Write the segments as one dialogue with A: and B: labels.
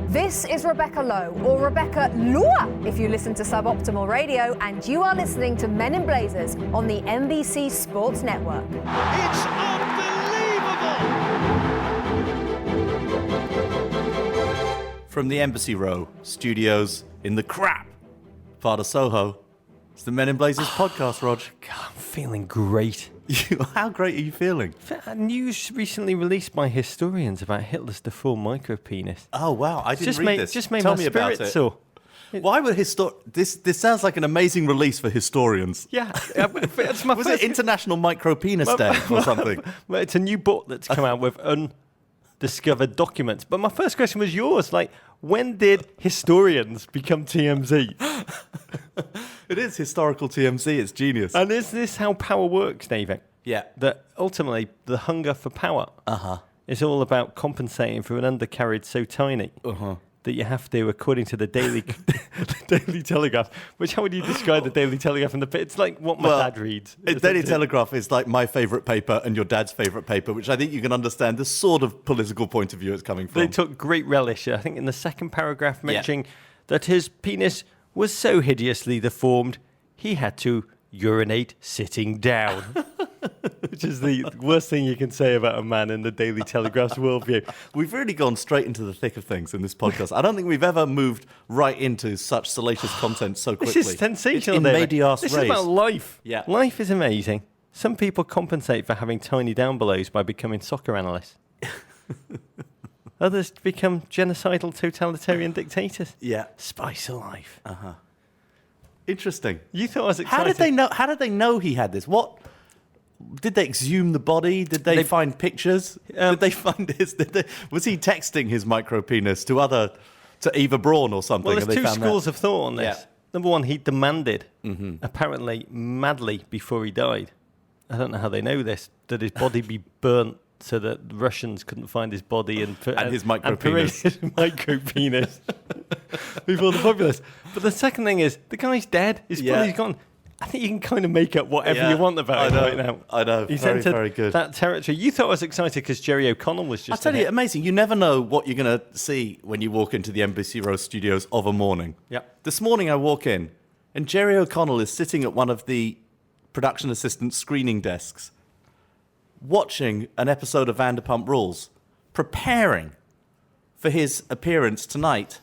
A: This is Rebecca Lowe, or Rebecca Lua, if you listen to Suboptimal Radio, and you are listening to Men in Blazers on the NBC Sports Network.
B: It's unbelievable!
C: From the Embassy Row studios in the crap part of Soho, it's the Men in Blazers podcast, Rog.
D: God, I'm feeling great.
C: How great are you feeling?
D: News recently released by historians about Hitler's deformed micropenis.
C: Oh, wow. I didn't read this.
D: Just made
C: Tell
D: my
C: me about
D: spirit
C: it.
D: soar.
C: Why would this sounds like an amazing release for historians.
D: Yeah. It's my
C: Was it International Micropenis Day or something?
D: Well, it's a new book that's come out with undiscovered documents. But my first question was yours. Like, when did historians become TMZ?
C: It is historical TMZ. It's genius.
D: And is this how power works, David?
C: Yeah.
D: That ultimately the hunger for power is all about compensating for an undercarriage so tiny that you have to, according to the Daily Telegraph. Which, how would you describe the Daily Telegraph? It's like what my dad reads.
C: Daily Telegraph is like my favourite paper and your dad's favourite paper, which I think you can understand the sort of political point of view it's coming from.
D: They took great relish, I think, in the second paragraph, mentioning that his penis was so hideously deformed, he had to urinate sitting down. Which is the worst thing you can say about a man in the Daily Telegraph's worldview.
C: We've really gone straight into the thick of things in this podcast. I don't think we've ever moved right into such salacious content so quickly.
D: This is sensational,
C: in
D: David.
C: medias
D: This
C: res.
D: is about life.
C: Yeah.
D: Life is amazing. Some people compensate for having tiny down belows by becoming soccer analysts. Others become genocidal totalitarian dictators.
C: Yeah.
D: Spice of life.
C: Interesting.
D: You thought I was excited.
C: How did they know he had this? What did they exhume the body? Did they find pictures? Did they find his? Was he texting his micropenis to Eva Braun or something?
D: Well, there's two schools of thought on this.
C: Yeah.
D: Number one, he demanded, apparently madly before he died. I don't know how they know this, that his body be burnt so that the Russians couldn't find his body and
C: his micropenis.
D: His micropenis before the populace. But the second thing is, the guy's dead. His body's gone. I think you can kind of make up whatever you want about him right now.
C: I know.
D: He's
C: very,
D: entered
C: very good.
D: that territory. You thought I was excited because Jerry O'Connell was just.
C: I tell you, amazing. You never know what you're going to see when you walk into the NBC Row studios of a morning.
D: Yeah.
C: This morning I walk in, and Jerry O'Connell is sitting at one of the production assistant screening desks, watching an episode of Vanderpump Rules, preparing for his appearance tonight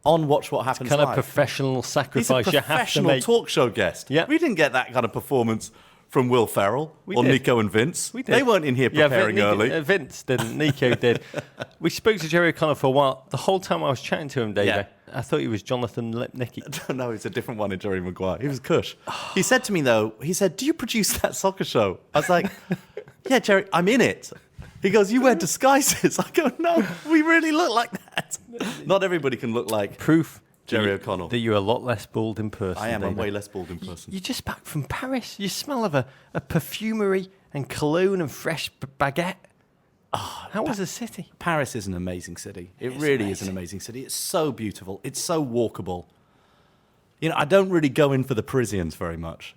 C: on Watch What Happens
D: kind
C: Live.
D: of professional sacrifice
C: He's a
D: you have to
C: professional
D: make.
C: talk show guest.
D: Yeah.
C: We didn't get that kind of performance from Will Ferrell or
D: did.
C: Nico and Vince.
D: We did.
C: They weren't in here preparing early.
D: Vince didn't. Nico did. We spoke to Jerry O'Connell for a while. The whole time I was chatting to him, David, I thought he was Jonathan Lipnicki.
C: No, it's a different one in Jerry Maguire. He was Kush. He said to me, though, do you produce that soccer show? I was like, yeah, Jerry, I'm in it. He goes, you wear disguises. I go, no, we really look like that. Not everybody can look like
D: Proof.
C: Jerry O'Connell.
D: That you're a lot less bald in person.
C: I am.
D: David.
C: I'm way less bald in person.
D: You're just back from Paris. You smell of a perfumery and cologne and fresh baguette. Oh, how was the city?
C: Paris is an amazing city. It really is an amazing city. It's so beautiful. It's so walkable. You know, I don't really go in for the Parisians very much.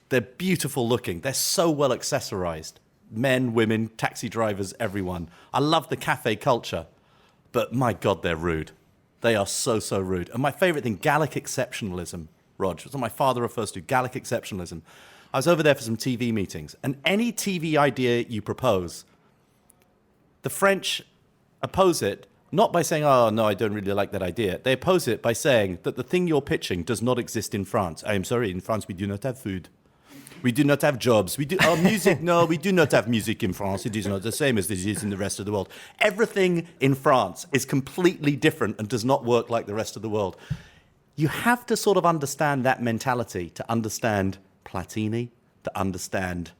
C: They're beautiful looking. They're so well accessorized. Men, women, taxi drivers, everyone. I love the cafe culture, but my God, they're rude. They are so, so rude. And my favorite thing, Gallic exceptionalism, Rog. That's what my father refers to, Gallic exceptionalism. I was over there for some TV meetings, and any TV idea you propose, the French oppose it, not by saying, oh, no, I don't really like that idea. They oppose it by saying that the thing you're pitching does not exist in France. I am sorry, in France, we do not have food. We do not have jobs. We do music. No, we do not have music in France. It is not the same as it is in the rest of the world. Everything in France is completely different and does not work like the rest of the world. You have to sort of understand that mentality to understand Platini, to understand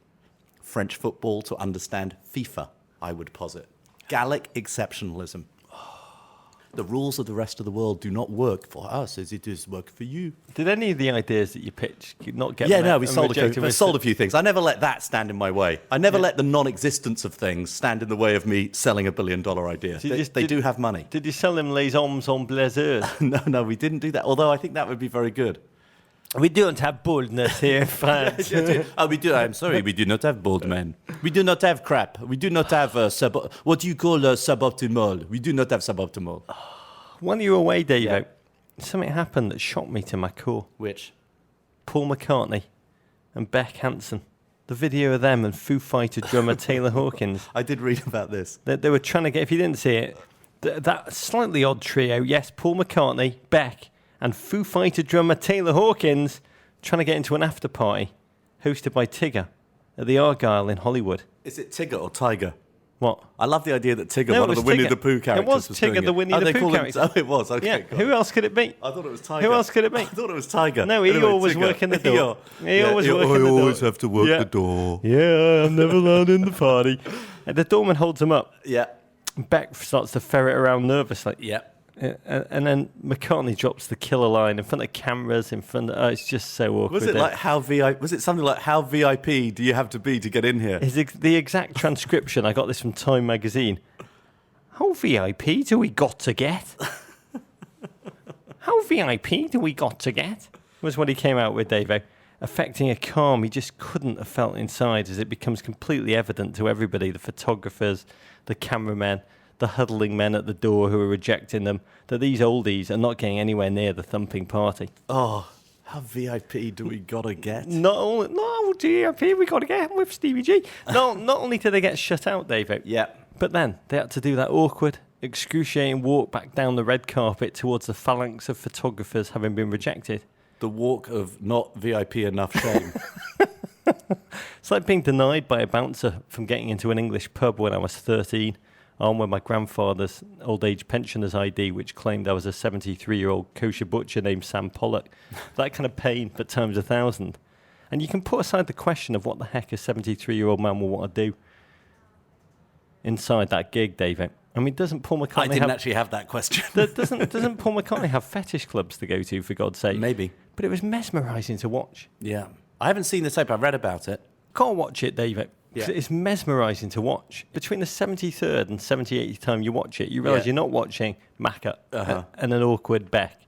C: French football, to understand FIFA, I would posit. Gallic exceptionalism. The rules of the rest of the world do not work for us as it does work for you.
D: Did any of the ideas that you pitched not get
C: we sold a few things. I never let that stand in my way. I never let the non-existence of things stand in the way of me selling $1 billion idea. They do have money.
D: Did you sell them les hommes en blazers?
C: No, we didn't do that, although I think that would be very good.
D: We don't have boldness here in France.
C: We do. I'm sorry, we do not have bold men. We do not have crap. We do not have what do you call suboptimal? We do not have suboptimal.
D: When you were away, Dave,
C: Yeah.
D: something happened that shocked me to my core.
C: Which?
D: Paul McCartney and Beck Hansen. The video of them and Foo Fighter drummer Taylor Hawkins.
C: I did read about this.
D: They were trying to get, if you didn't see it, that slightly odd trio, yes, Paul McCartney, Beck, and Foo Fighter drummer Taylor Hawkins trying to get into an after party hosted by Tigger at the Argyle in Hollywood.
C: Is it Tigger or Tiger?
D: What?
C: I love the idea that Tigger,
D: No,
C: one
D: it
C: of the
D: was
C: Winnie
D: Tigger.
C: the Pooh characters,
D: It was
C: doing
D: Tigger, the Winnie the
C: they
D: Pooh
C: call him-
D: character.
C: Oh, it was. Okay.
D: Yeah,
C: cool.
D: who else could it be?
C: I thought it was Tiger.
D: Who else could it be?
C: I thought it was Tiger.
D: No, Eeyore was working the door. Eeyore was working the door.
C: I always have to work
D: Yeah.
C: the door.
D: Yeah, I'm never allowed in the party. And the doorman holds him up.
C: Yeah.
D: Beck starts to ferret around nervously.
C: Yeah.
D: And then McCartney drops the killer line in front of cameras, in front of... Oh, it's just so awkward.
C: Was it like how VIP? Was it something like how VIP do you have to be to get in here?
D: The exact transcription, I got this from Time magazine. How VIP do we got to get? How VIP do we got to get? Was what he came out with, Davo. Affecting a calm he just couldn't have felt inside as it becomes completely evident to everybody, the photographers, the cameramen, the huddling men at the door who are rejecting them, that these oldies are not getting anywhere near the thumping party.
C: Oh, how VIP do we gotta get?
D: No, VIP we got to get with Stevie G. Not only did they get shut out, Davo,
C: Yeah.
D: but then they had to do that awkward, excruciating walk back down the red carpet towards the phalanx of photographers having been rejected.
C: The walk of not VIP enough shame.
D: It's like being denied by a bouncer from getting into an English pub when I was 13, on with my grandfather's old age pensioner's ID, which claimed I was a 73-year-old kosher butcher named Sam Pollock. That kind of pain, but times 1,000. And you can put aside the question of what the heck a 73-year-old man will want to do inside that gig, David. I mean, doesn't Paul McCartney
C: I didn't actually have that question.
D: doesn't Paul McCartney have fetish clubs to go to, for God's sake?
C: Maybe.
D: But it was mesmerising to watch.
C: Yeah. I haven't seen the tape. I've read about it.
D: Gotta watch it, David.
C: Yeah.
D: It's mesmerising to watch. Between the 73rd and 78th time you watch it, you realise
C: Yeah.
D: you're not watching Macca and an awkward Beck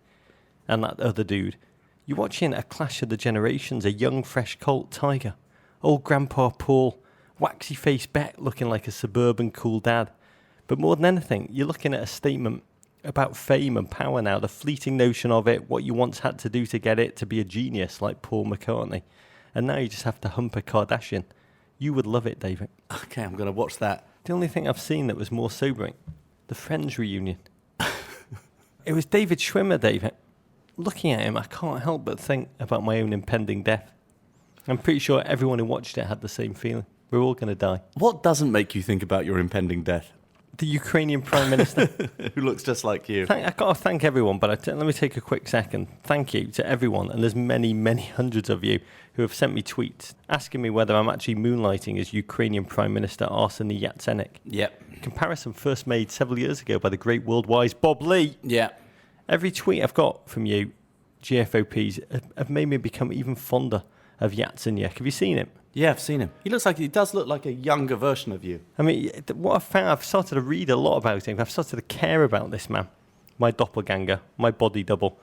D: and that other dude. You're watching a clash of the generations, a young, fresh Colt Tiger, old Grandpa Paul, waxy-faced Beck looking like a suburban cool dad. But more than anything, you're looking at a statement about fame and power now, the fleeting notion of it, what you once had to do to get it, to be a genius like Paul McCartney. And now you just have to hump a Kardashian. You would love it, David.
C: Okay, I'm going to watch that.
D: The only thing I've seen that was more sobering, the Friends reunion. It was David Schwimmer, David. Looking at him, I can't help but think about my own impending death. I'm pretty sure everyone who watched it had the same feeling. We're all going to die.
C: What doesn't make you think about your impending death?
D: The Ukrainian Prime Minister.
C: Who looks just like you?
D: I've got to thank everyone, but let me take a quick second. Thank you to everyone, and there's many, many hundreds of you who have sent me tweets asking me whether I'm actually moonlighting as Ukrainian Prime Minister Arseniy Yatsenyuk.
C: Yep.
D: Comparison first made several years ago by the great world-wise Bob Lee.
C: Yeah.
D: Every tweet I've got from you, GFOPs, have made me become even fonder of Yatsenyuk. Have you seen him?
C: Yeah, I've seen him. He does look like a younger version of you.
D: I mean, what I've found, I've started to read a lot about him. I've started to care about this man, my doppelganger, my body double.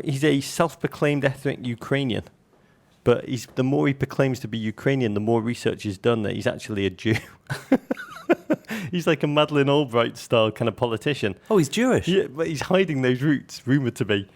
D: He's a self-proclaimed ethnic Ukrainian, but the more he proclaims to be Ukrainian, the more research is done that he's actually a Jew. He's like a Madeleine Albright-style kind of politician.
C: Oh, he's Jewish?
D: Yeah, but he's hiding those roots, rumoured to be.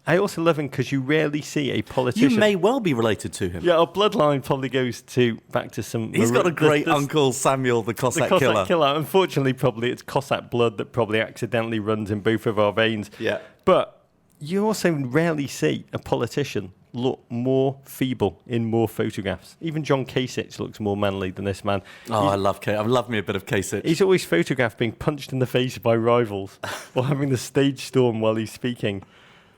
D: I also love him because you rarely see a politician.
C: You may well be related to him.
D: Yeah, our bloodline probably goes back to some...
C: He's got a great uncle, Samuel, the Cossack killer.
D: Unfortunately, probably it's Cossack blood that probably accidentally runs in both of our veins.
C: Yeah.
D: But you also rarely see a politician look more feeble in more photographs. Even John Kasich looks more manly than this man.
C: Oh, I love me a bit of Kasich.
D: He's always photographed being punched in the face by rivals or having the stage storm while he's speaking,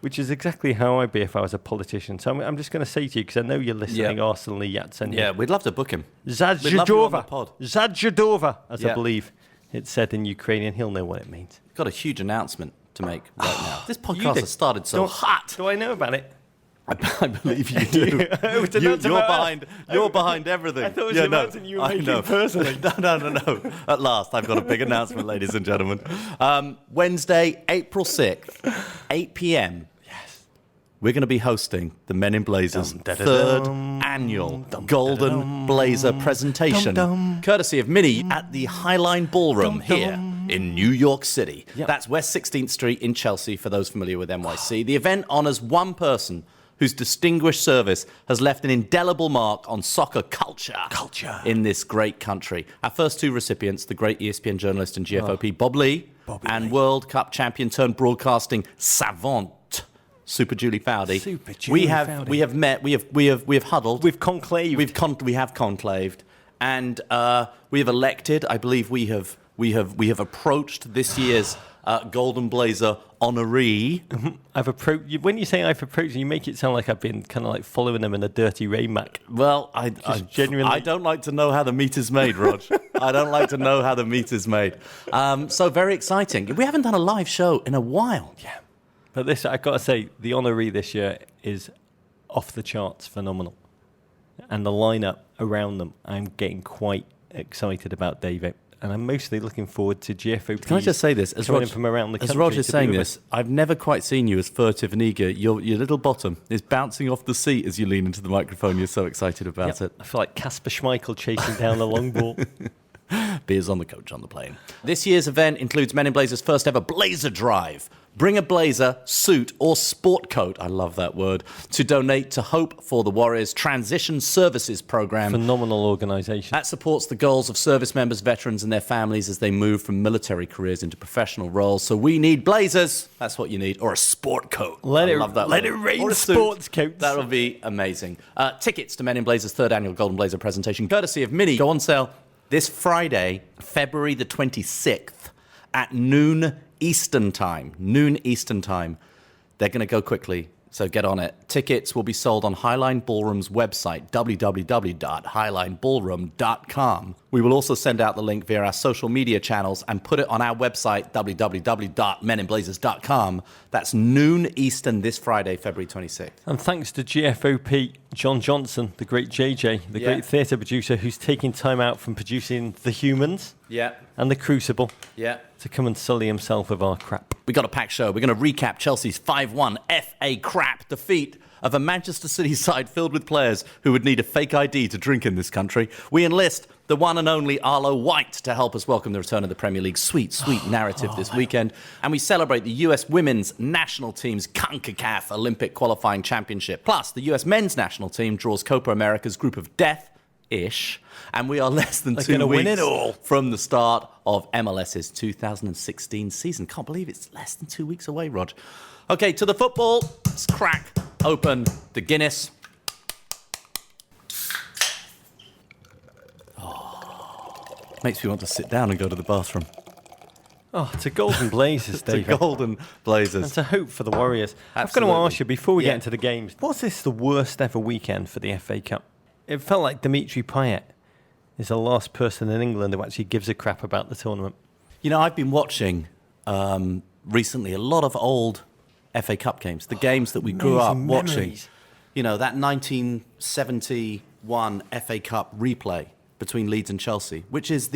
D: which is exactly how I'd be if I was a politician. So I'm just going to say to you, because I know you're listening, Arseniy Yatsenyuk.
C: Yeah, we'd love to book him. We'd love you on the
D: Zadzhidova,
C: pod.
D: Zadzhidova, as I
C: Yeah.
D: believe it's said in Ukrainian. He'll know what it means.
C: Got a huge announcement to make right now. This podcast has started so
D: Don't-
C: hot.
D: Do I know about it?
C: I believe you do.
D: It's
C: You're
D: announced about
C: You're behind everything.
D: I thought it was an announcement you were
C: I
D: making
C: know.
D: personally.
C: No. At last, I've got a big announcement, ladies and gentlemen. Wednesday, April 6th, 8 p.m. Yes. We're going to be hosting the Men in Blazers' third annual Golden Blazer presentation, courtesy of Mini at the Highline Ballroom here in New York City.
D: Yep.
C: That's West 16th Street in Chelsea, for those familiar with NYC. The event honours one person whose distinguished service has left an indelible mark on soccer culture in this great country. Our first two recipients, the great ESPN journalist and GFOP Bob Lee, and World Cup champion turned broadcasting savant Super Julie Foudy. We have met. We have huddled.
D: We've conclaved.
C: We have conclaved, and we have elected. I believe we have approached this year's Golden Blazer honoree.
D: I've approached you. When you say I've approached you make it sound like I've been kind of like following them in a dirty Ray-Mac.
C: Well, I genuinely... I don't like to know how the meat is made, Rog. I don't like to know how the meat is made. So very exciting. We haven't done a live show in a while.
D: Yeah. But this, I've got to say, the honoree this year is off the charts phenomenal. And the lineup around them, I'm getting quite excited about, David. And I'm mostly looking forward to GFOP.
C: Can I just say this? As
D: from around the country.
C: As Roger's saying this, I've never quite seen you as furtive and eager. Your little bottom is bouncing off the seat as you lean into the microphone. You're so excited about it.
D: I feel like Casper Schmeichel chasing down the long ball.
C: Beers on the coach on the plane. This year's event includes Men in Blazer's first ever Blazer Drive. Bring a blazer, suit, or sport coat, I love that word, to donate to Hope for the Warriors Transition Services Program.
D: Phenomenal organisation.
C: That supports the goals of service members, veterans, and their families as they move from military careers into professional roles. So we need blazers. That's what you need. Or a sport coat.
D: Let it
C: word.
D: rain
C: or a
D: sports coats.
C: That would be amazing. Tickets to Men in Blazer's third annual Golden Blazer presentation, courtesy of Mini, go on sale this Friday, February the 26th at noon Eastern time. They're going to go quickly, so get on it. Tickets will be sold on Highline Ballroom's website, www.highlineballroom.com. We will also send out the link via our social media channels and put it on our website, www.meninblazers.com. That's noon Eastern this Friday, February 26th.
D: And thanks to GFOP, John Johnson, the great JJ, the great theatre producer who's taking time out from producing The Humans and The Crucible to come and sully himself with our crap.
C: We got a packed show. We're going to recap Chelsea's 5-1 FA crap defeat of a Manchester City side filled with players who would need a fake ID to drink in this country. We enlist the one and only Arlo White to help us welcome the return of the Premier League's sweet narrative this weekend. And we celebrate the US women's national team's CONCACAF Olympic qualifying championship. Plus, the US men's national team draws Copa America's Group of Death-ish. And we are less than 2 weeks from the start of MLS's 2016 season. Can't believe it's less than 2 weeks away, Rog. Okay, to the football. Let's crack open the Guinness. Makes me want to sit down and go to the bathroom.
D: Oh, to Golden Blazers, David.
C: To Golden Blazers.
D: And to hope for the Warriors.
C: Absolutely.
D: I've got to ask you, before we get into the games, was this the worst ever weekend for the FA Cup? It felt like Dimitri Payet is the last person in England who actually gives a crap about the tournament.
C: You know, I've been watching recently a lot of old FA Cup games, the games that we grew up watching. You know, that 1971 FA Cup replay between Leeds and Chelsea, which is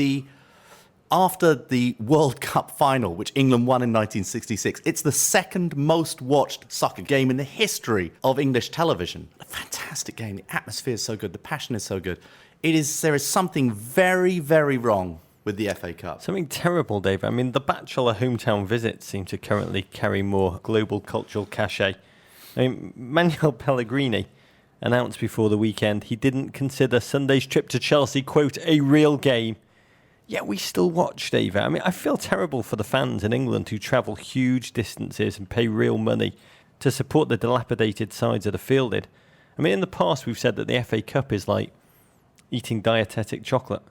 C: after the World Cup final, which England won in 1966. It's the second most watched soccer game in the history of English television. A fantastic game. The atmosphere is so good. The passion is so good. There is something very, very wrong with the FA Cup.
D: Something terrible, Dave. I mean, the Bachelor hometown visits seem to currently carry more global cultural cachet. I mean, Manuel Pellegrini announced before the weekend he didn't consider Sunday's trip to Chelsea, quote, a real game. Yet we still watch, Dave. I mean, I feel terrible for the fans in England who travel huge distances and pay real money to support the dilapidated sides that are fielded. I mean, in the past, we've said that the FA Cup is like eating dietetic chocolate.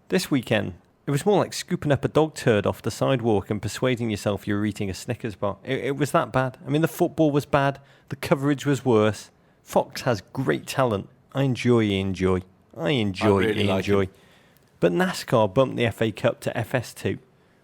D: This weekend, it was more like scooping up a dog turd off the sidewalk and persuading yourself you were eating a Snickers bar. It was that bad. I mean, the football was bad. The coverage was worse. Fox has great talent. I enjoy. But NASCAR bumped the FA Cup to FS2,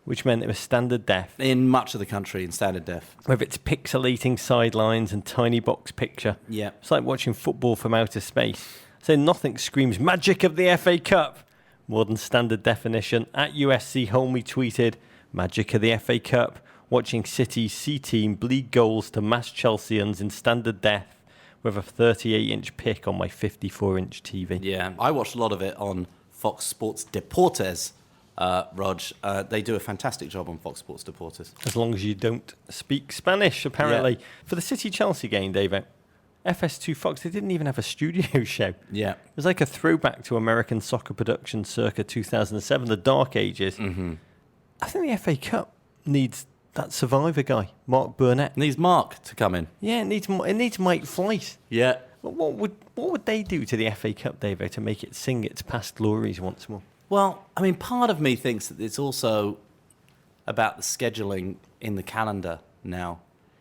D: which meant it was standard def.
C: In much of the country, in standard def.
D: With its pixelating sidelines and tiny box picture.
C: Yeah.
D: It's like watching football from outer space. So nothing screams magic of the FA Cup more than standard definition. At USC Holmey tweeted, magic of the FA Cup, watching City's C-team bleed goals to mass Chelseans in standard def with a 38-inch pic on my 54-inch TV.
C: Yeah, I watched a lot of it on Fox Sports Deportes Rog. They do a fantastic job on Fox Sports Deportes.
D: As long as you don't speak Spanish, apparently.
C: Yeah.
D: For the City-Chelsea game, Dave, FS2 Fox, they didn't even have a studio show.
C: Yeah.
D: It was like a throwback to American soccer production circa 2007, the dark ages.
C: Mm-hmm.
D: I think the FA Cup needs that Survivor guy, Mark Burnett.
C: Needs Mark to come in.
D: Yeah, it needs Mike Fleiss.
C: Yeah.
D: What would they do to the FA Cup, Dave, to make it sing its past glories once more?
C: Well, I mean, part of me thinks that it's also about the scheduling in the calendar now.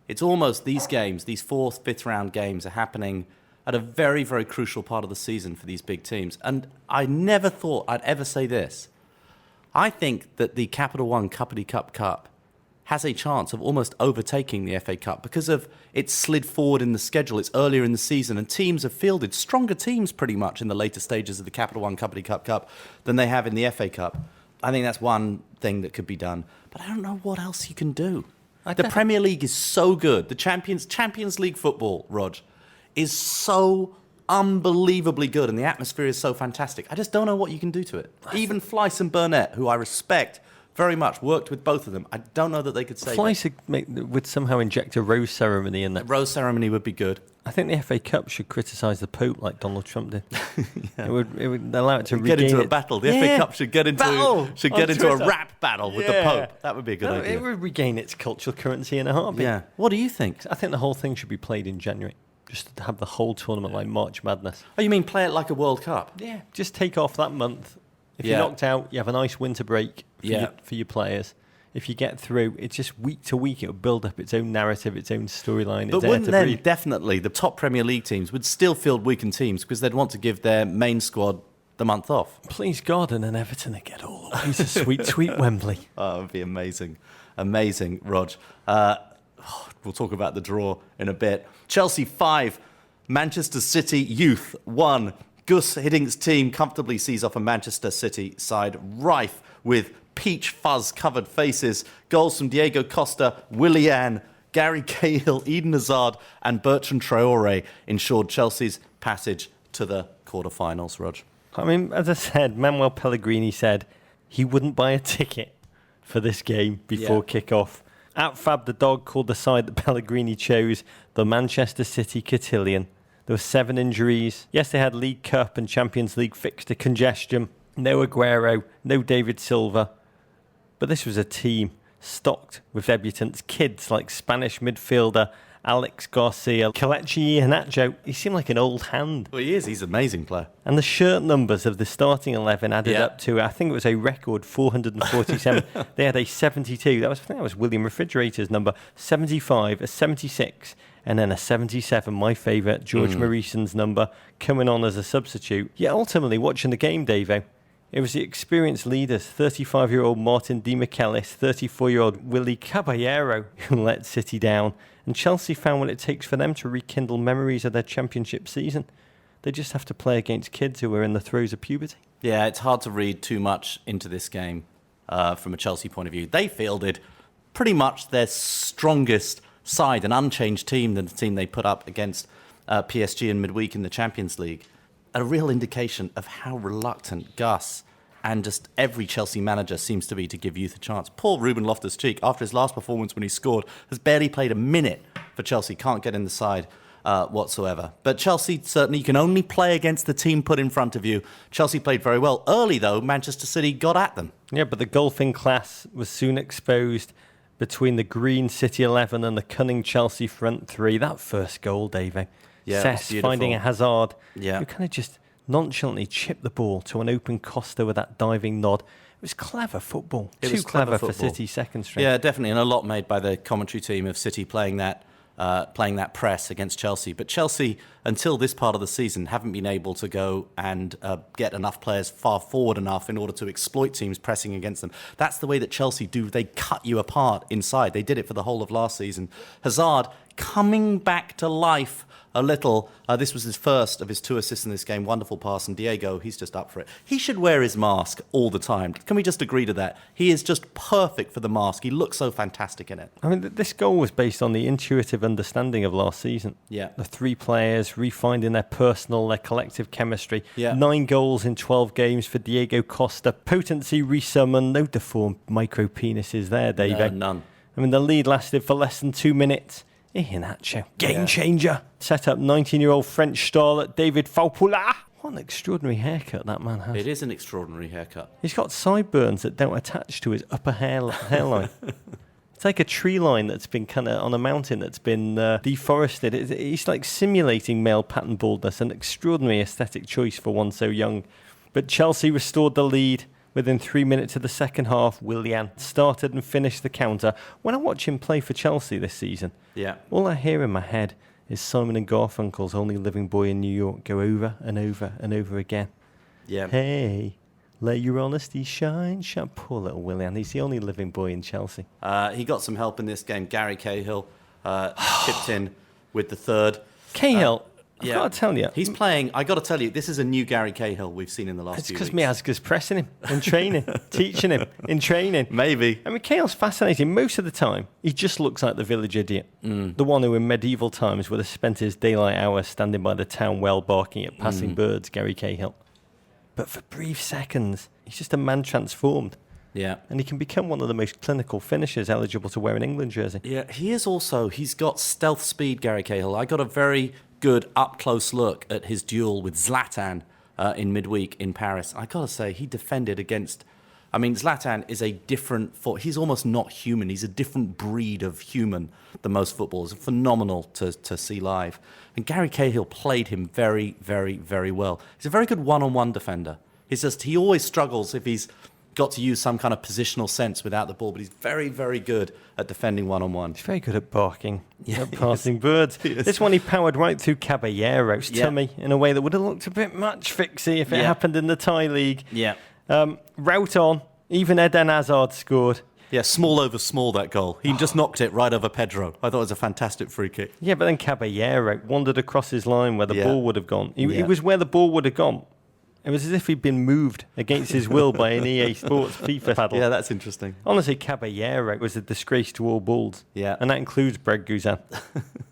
C: It's almost these games, these fourth, fifth round games are happening at a very, very crucial part of the season for these big teams. And I never thought I'd ever say this. I think that the Capital One Cuppity Cup has a chance of almost overtaking the FA Cup because of it's slid forward in the schedule. It's earlier in the season, and teams have fielded stronger teams pretty much in the later stages of the Capital One Cuppity Cup than they have in the FA Cup. I think that's one thing that could be done, but I don't know what else you can do. The Premier League is so good. The Champions League football, Rog, is so unbelievably good, and the atmosphere is so fantastic. I just don't know what you can do to it. Even Fleiss and Burnett, who I respect very much, worked with both of them. I don't know that they could save
D: Fleiss would somehow inject a rose ceremony in that.
C: The rose ceremony would be good.
D: I think the FA Cup should criticise the Pope like Donald Trump did. It would allow it to
C: get into a
D: its...
C: battle. The FA Cup should get into a rap battle with the Pope. That would be a good idea.
D: It would regain its cultural currency in a heartbeat.
C: Yeah. What do you think?
D: I think the whole thing should be played in January. Just to have the whole tournament like March Madness.
C: Oh, you mean play it like a World Cup?
D: Yeah. Just take off that month. If you're knocked out, you have a nice winter break for your players. If you get through, it's just week to week, it'll build up its own narrative, its own storyline.
C: But wouldn't then definitely the top Premier League teams would still field weakened teams because they'd want to give their main squad the month off?
D: Please God, and then Everton would get all the way to sweet, sweet Wembley.
C: Oh, it would be amazing. Amazing, Rog. We'll talk about the draw in a bit. Chelsea 5, Manchester City Youth 1. Gus Hiddinck's team comfortably sees off a Manchester City side rife with peach fuzz-covered faces. Goals from Diego Costa, Willian, Gary Cahill, Eden Hazard and Bertrand Traore ensured Chelsea's passage to the quarterfinals, Rog.
D: I mean, as I said, Manuel Pellegrini said he wouldn't buy a ticket for this game before kick-off. At Fab the Dog called the side that Pellegrini chose the Manchester City Cotillion. There were 7 injuries. Yes, they had League Cup and Champions League fixture congestion. No Aguero, no David Silva. But this was a team stocked with debutants, kids like Spanish midfielder Alex Garcia, Kelechi Iheanacho. He seemed like an old hand.
C: Well, he is. He's an amazing player.
D: And the shirt numbers of the starting 11 added up to, I think it was a record 447. They had a 72. I think that was William Refrigerator's number. 75, a 76, and then a 77, my favourite, George Marison's number, coming on as a substitute. Yet ultimately, watching the game, Davo, it was the experienced leaders, 35-year-old Martin Di Michelis, 34-year-old Willy Caballero, who let City down. And Chelsea found what it takes for them to rekindle memories of their championship season. They just have to play against kids who are in the throes of puberty.
C: Yeah, it's hard to read too much into this game from a Chelsea point of view. They fielded pretty much their strongest side, an unchanged team than the team they put up against PSG in midweek in the Champions League. A real indication of how reluctant Gus and just every Chelsea manager seems to be to give youth a chance. Poor Ruben Loftus-Cheek, after his last performance when he scored, has barely played a minute for Chelsea, can't get in the side whatsoever. But Chelsea, certainly, you can only play against the team put in front of you. Chelsea played very well. Early, though, Manchester City got at them.
D: Yeah, but the golfing class was soon exposed between the green City 11 and the cunning Chelsea front 3. That first goal, Davey. Cess finding a Hazard who kind of just nonchalantly chipped the ball to an open Costa with that diving nod. It was clever football. Too clever for City's second string.
C: Yeah, definitely, and a lot made by the commentary team of City playing that press against Chelsea. But Chelsea, until this part of the season, haven't been able to go and get enough players far forward enough in order to exploit teams pressing against them. That's the way that Chelsea do. They cut you apart inside. They did it for the whole of last season. Hazard, coming back to life a little. This was his first of his 2 assists in this game. Wonderful pass, and Diego, he's just up for it. He should wear his mask all the time. Can we just agree to that? He is just perfect for the mask. He looks so fantastic in it.
D: I mean, this goal was based on the intuitive understanding of last season.
C: Yeah.
D: The 3 players refinding their personal, their collective chemistry.
C: Yeah.
D: 9 goals in 12 games for Diego Costa. Potency resummoned. No deformed micro penises there, David.
C: No, none.
D: I mean, the lead lasted for less than 2 minutes. Iheanacho, game changer. Set up 19-year-old French starlet David Faupula. What an extraordinary haircut that man has.
C: It is an extraordinary haircut.
D: He's got sideburns that don't attach to his upper hairline. It's like a tree line that's been kind of on a mountain that's been deforested. He's like simulating male pattern baldness, an extraordinary aesthetic choice for one so young. But Chelsea restored the lead. Within 3 minutes of the second half, Willian started and finished the counter. When I watch him play for Chelsea this season, all I hear in my head is Simon and Garfunkel's Only Living Boy in New York go over and over and over again.
C: Yeah.
D: Hey, let your honesty shine, shine. Poor little Willian. He's the only living boy in Chelsea.
C: He got some help in this game. Gary Cahill chipped in with the third.
D: Cahill. I've got to tell you.
C: He's playing, I got to tell you, this is a new Gary Cahill we've seen in the last
D: It's
C: few
D: because
C: weeks.
D: Miazga's pressing him in training, cteaching him in training.
C: Maybe.
D: I mean, Cahill's fascinating. Most of the time, he just looks like the village idiot. The one who in medieval times would have spent his daylight hours standing by the town well barking at passing birds, Gary Cahill. But for brief seconds, he's just a man transformed.
C: Yeah.
D: And he can become one of the most clinical finishers eligible to wear an England jersey.
C: Yeah, he is also, he's got stealth speed, Gary Cahill. I got a very good up-close look at his duel with Zlatan in midweek in Paris. I got to say, he defended against... I mean, Zlatan is a different... He's almost not human. He's a different breed of human than most footballers. Phenomenal to see live. And Gary Cahill played him very, very, very well. He's a very good one-on-one defender. It's just, he always struggles if he's got to use some kind of positional sense without the ball, but he's very, very good at defending one-on-one.
D: He's very good at barking, at passing birds. This one he powered right through Caballero's tummy in a way that would have looked a bit much fixie if it happened in the Thai league.
C: Yeah.
D: Route on, even Eden Hazard scored.
C: Yeah, small over small, that goal. He just knocked it right over Pedro. I thought it was a fantastic free kick.
D: Yeah, but then Caballero wandered across his line where the ball would have gone. He was where the ball would have gone. It was as if he'd been moved against his will by an EA Sports FIFA paddle.
C: Yeah, that's interesting.
D: Honestly, Caballero was a disgrace to all bulls.
C: Yeah.
D: And that includes Breg Guzan.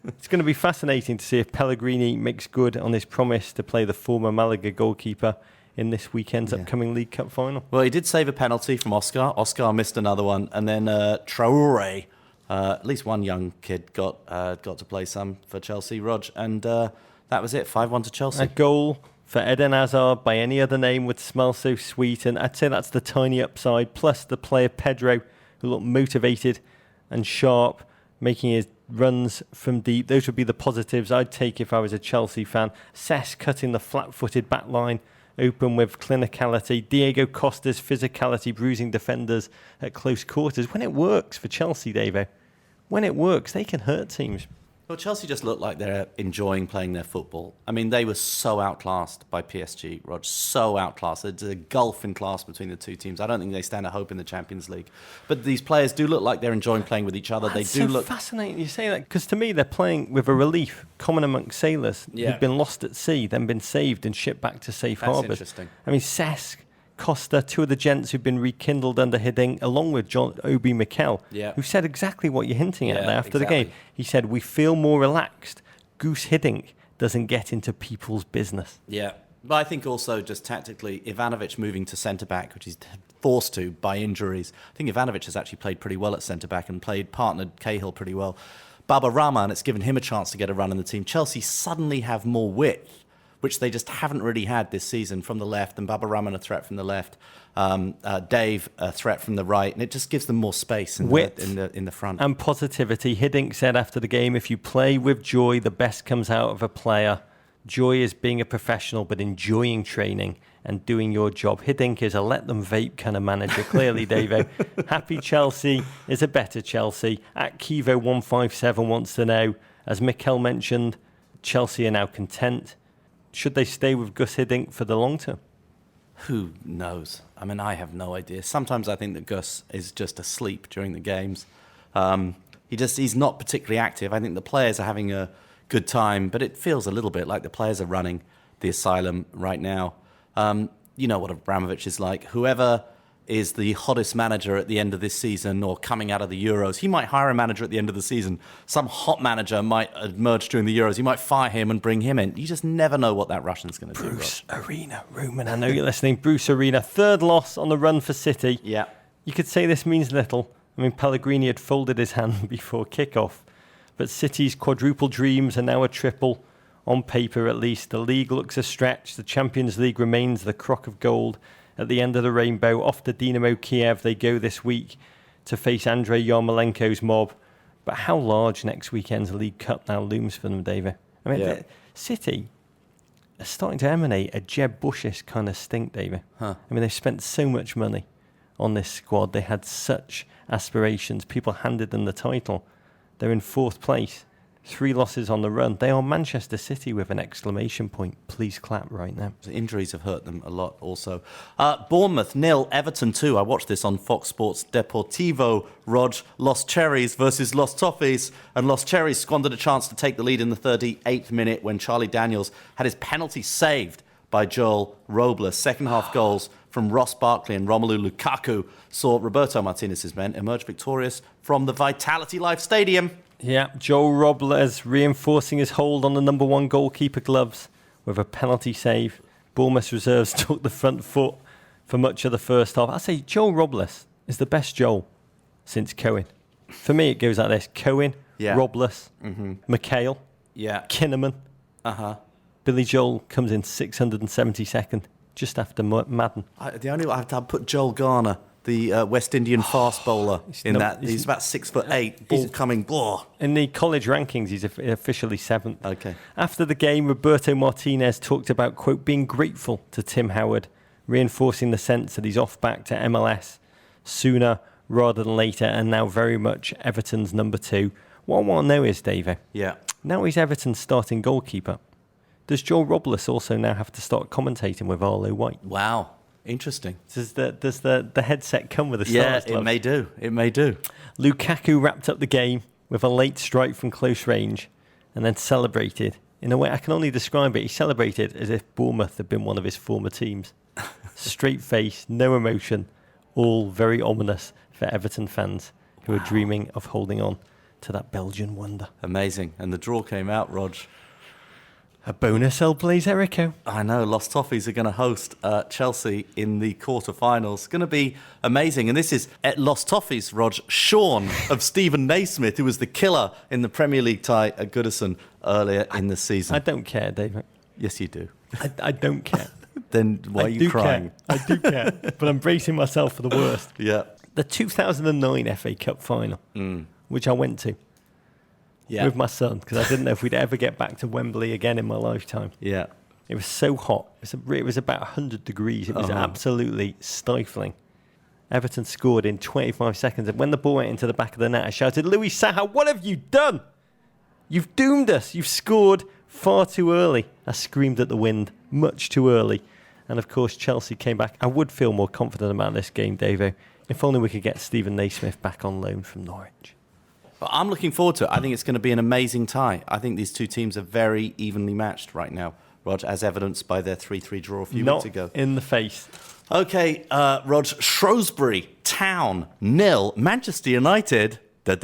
D: It's going to be fascinating to see if Pellegrini makes good on his promise to play the former Malaga goalkeeper in this weekend's upcoming League Cup final.
C: Well, he did save a penalty from Oscar. Oscar missed another one. And then Traore, at least one young kid, got to play some for Chelsea, Rog. And that was it, 5-1 to Chelsea.
D: A goal for Eden Hazard by any other name would smell so sweet, and I'd say that's the tiny upside, plus the player Pedro, who looked motivated and sharp, making his runs from deep. Those would be the positives I'd take if I was a Chelsea fan. Cesc cutting the flat-footed back line open with clinicality. Diego Costa's physicality, bruising defenders at close quarters. When it works for Chelsea, Davo, when it works, they can hurt teams.
C: Well, Chelsea just look like they're enjoying playing their football. I mean, they were so outclassed by PSG, Rog, so outclassed. There's a gulf in class between the two teams. I don't think they stand a hope in the Champions League. But these players do look like they're enjoying playing with each other.
D: That's
C: They do
D: so
C: look
D: fascinating you say that, because to me they're playing with a relief common amongst sailors who've been lost at sea, then been saved and shipped back to safe
C: That's
D: harbours.
C: interesting.
D: I mean, Cesc, Costa, two of the gents who've been rekindled under Hiddink, along with John Obi Mikel, who said exactly what you're hinting at there after the game. He said, "We feel more relaxed. Goose Hiddink doesn't get into people's business."
C: Yeah. But I think also just tactically, Ivanovic moving to centre-back, which he's forced to by injuries. I think Ivanovic has actually played pretty well at centre-back and partnered Cahill pretty well. Baba Rahman, it's given him a chance to get a run in the team. Chelsea suddenly have more width, which they just haven't really had this season from the left, and Baba Rahman a threat from the left, Dave a threat from the right, and it just gives them more space in the front.
D: And positivity. Hiddink said after the game, if you play with joy, the best comes out of a player. Joy is being a professional, but enjoying training and doing your job. Hiddink is a let them vape kind of manager, clearly, Davo. Happy Chelsea is a better Chelsea. At Kivo157 wants to know, as Mikel mentioned, Chelsea are now content. Should they stay with Gus Hiddink for the long term?
C: Who knows? I mean, I have no idea. Sometimes I think that Gus is just asleep during the games. He's not particularly active. I think the players are having a good time, but it feels a little bit like the players are running the asylum right now. You know what Abramovich is like. Whoever is the hottest manager at the end of this season or coming out of the Euros, he might hire a manager at the end of the season. Some hot manager might emerge during the Euros. He might fire him and bring him in. You just never know what that Russian's going to do.
D: Bruce Arena, Roman, I know you're listening. Bruce Arena, third loss on the run for City.
C: Yeah.
D: You could say this means little. I mean, Pellegrini had folded his hand before kick-off. But City's quadruple dreams are now a triple, on paper at least. The league looks a stretch. The Champions League remains the crock of gold at the end of the rainbow. Off to Dynamo Kiev they go this week to face Andrei Yarmolenko's mob. But how large next weekend's League Cup now looms for them, David? I mean, City are starting to emanate a Jeb Bushish kind of stink, David. I mean, they've spent so much money on this squad. They had such aspirations. People handed them the title. They're in fourth place. 3 losses on the run. They are Manchester City with an exclamation point. Please clap right now.
C: The injuries have hurt them a lot also. Bournemouth 0, Everton 2. I watched this on Fox Sports Deportivo. Rog, Lost Cherries versus Lost Toffees. And Lost Cherries squandered a chance to take the lead in the 38th minute when Charlie Daniels had his penalty saved by Joel Robles. Second half goals from Ross Barkley and Romelu Lukaku saw Roberto Martinez's men emerge victorious from the Vitality Life Stadium.
D: Yeah, Joel Robles reinforcing his hold on the number 1 goalkeeper gloves with a penalty save. Bournemouth reserves took the front foot for much of the first half. I say Joel Robles is the best Joel since Cohen. For me, it goes like this. Cohen, Robles, McHale, Kinnaman. Billy Joel comes in 672nd, just after Madden.
C: I'd put Joel Garner, the West Indian fast bowler, in that. He's about 6'8", ball coming. Blah.
D: In the college rankings, he's officially 7th.
C: Okay.
D: After the game, Roberto Martinez talked about, quote, being grateful to Tim Howard, reinforcing the sense that he's off back to MLS sooner rather than later, and now very much Everton's number 2. What I want to know is, David, now he's Everton's starting goalkeeper. Does Joel Robles also now have to start commentating with Arlo White?
C: Wow. Interesting.
D: Does the headset come with a starter's glove?
C: It may do. It may do.
D: Lukaku wrapped up the game with a late strike from close range and then celebrated. In a way, I can only describe it. He celebrated as if Bournemouth had been one of his former teams. Straight face, no emotion, all very ominous for Everton fans who are dreaming of holding on to that Belgian wonder.
C: Amazing. And the draw came out, Rog.
D: A bonus El Blaze Erico.
C: I know, Lost Toffees are going to host Chelsea in the quarterfinals. It's going to be amazing. And this is at Lost Toffees, Rog, Sean of Stephen Naismith, who was the killer in the Premier League tie at Goodison earlier in the season.
D: I don't care, David.
C: Yes, you do.
D: I don't care.
C: Then why are you crying?
D: I do care, but I'm bracing myself for the worst.
C: Yeah.
D: The 2009 FA Cup final, which I went to. With my son, because I didn't know if we'd ever get back to Wembley again in my lifetime. Yeah. It was so hot. It was about 100 degrees. It was absolutely stifling. Everton scored in 25 seconds. And when the ball went into the back of the net, I shouted, Louis Saha, what have you done? You've doomed us. You've scored far too early. I screamed at the wind, much too early. And of course, Chelsea came back. I would feel more confident about this game, Davo, if only we could get Stephen Naismith back on loan from Norwich.
C: But I'm looking forward to it. I think it's going to be an amazing tie. I think these two teams are very evenly matched right now, Rog, as evidenced by their 3-3 draw a few weeks ago.
D: Not in the face.
C: Okay, Rog, Shrewsbury Town 0, Manchester United 3.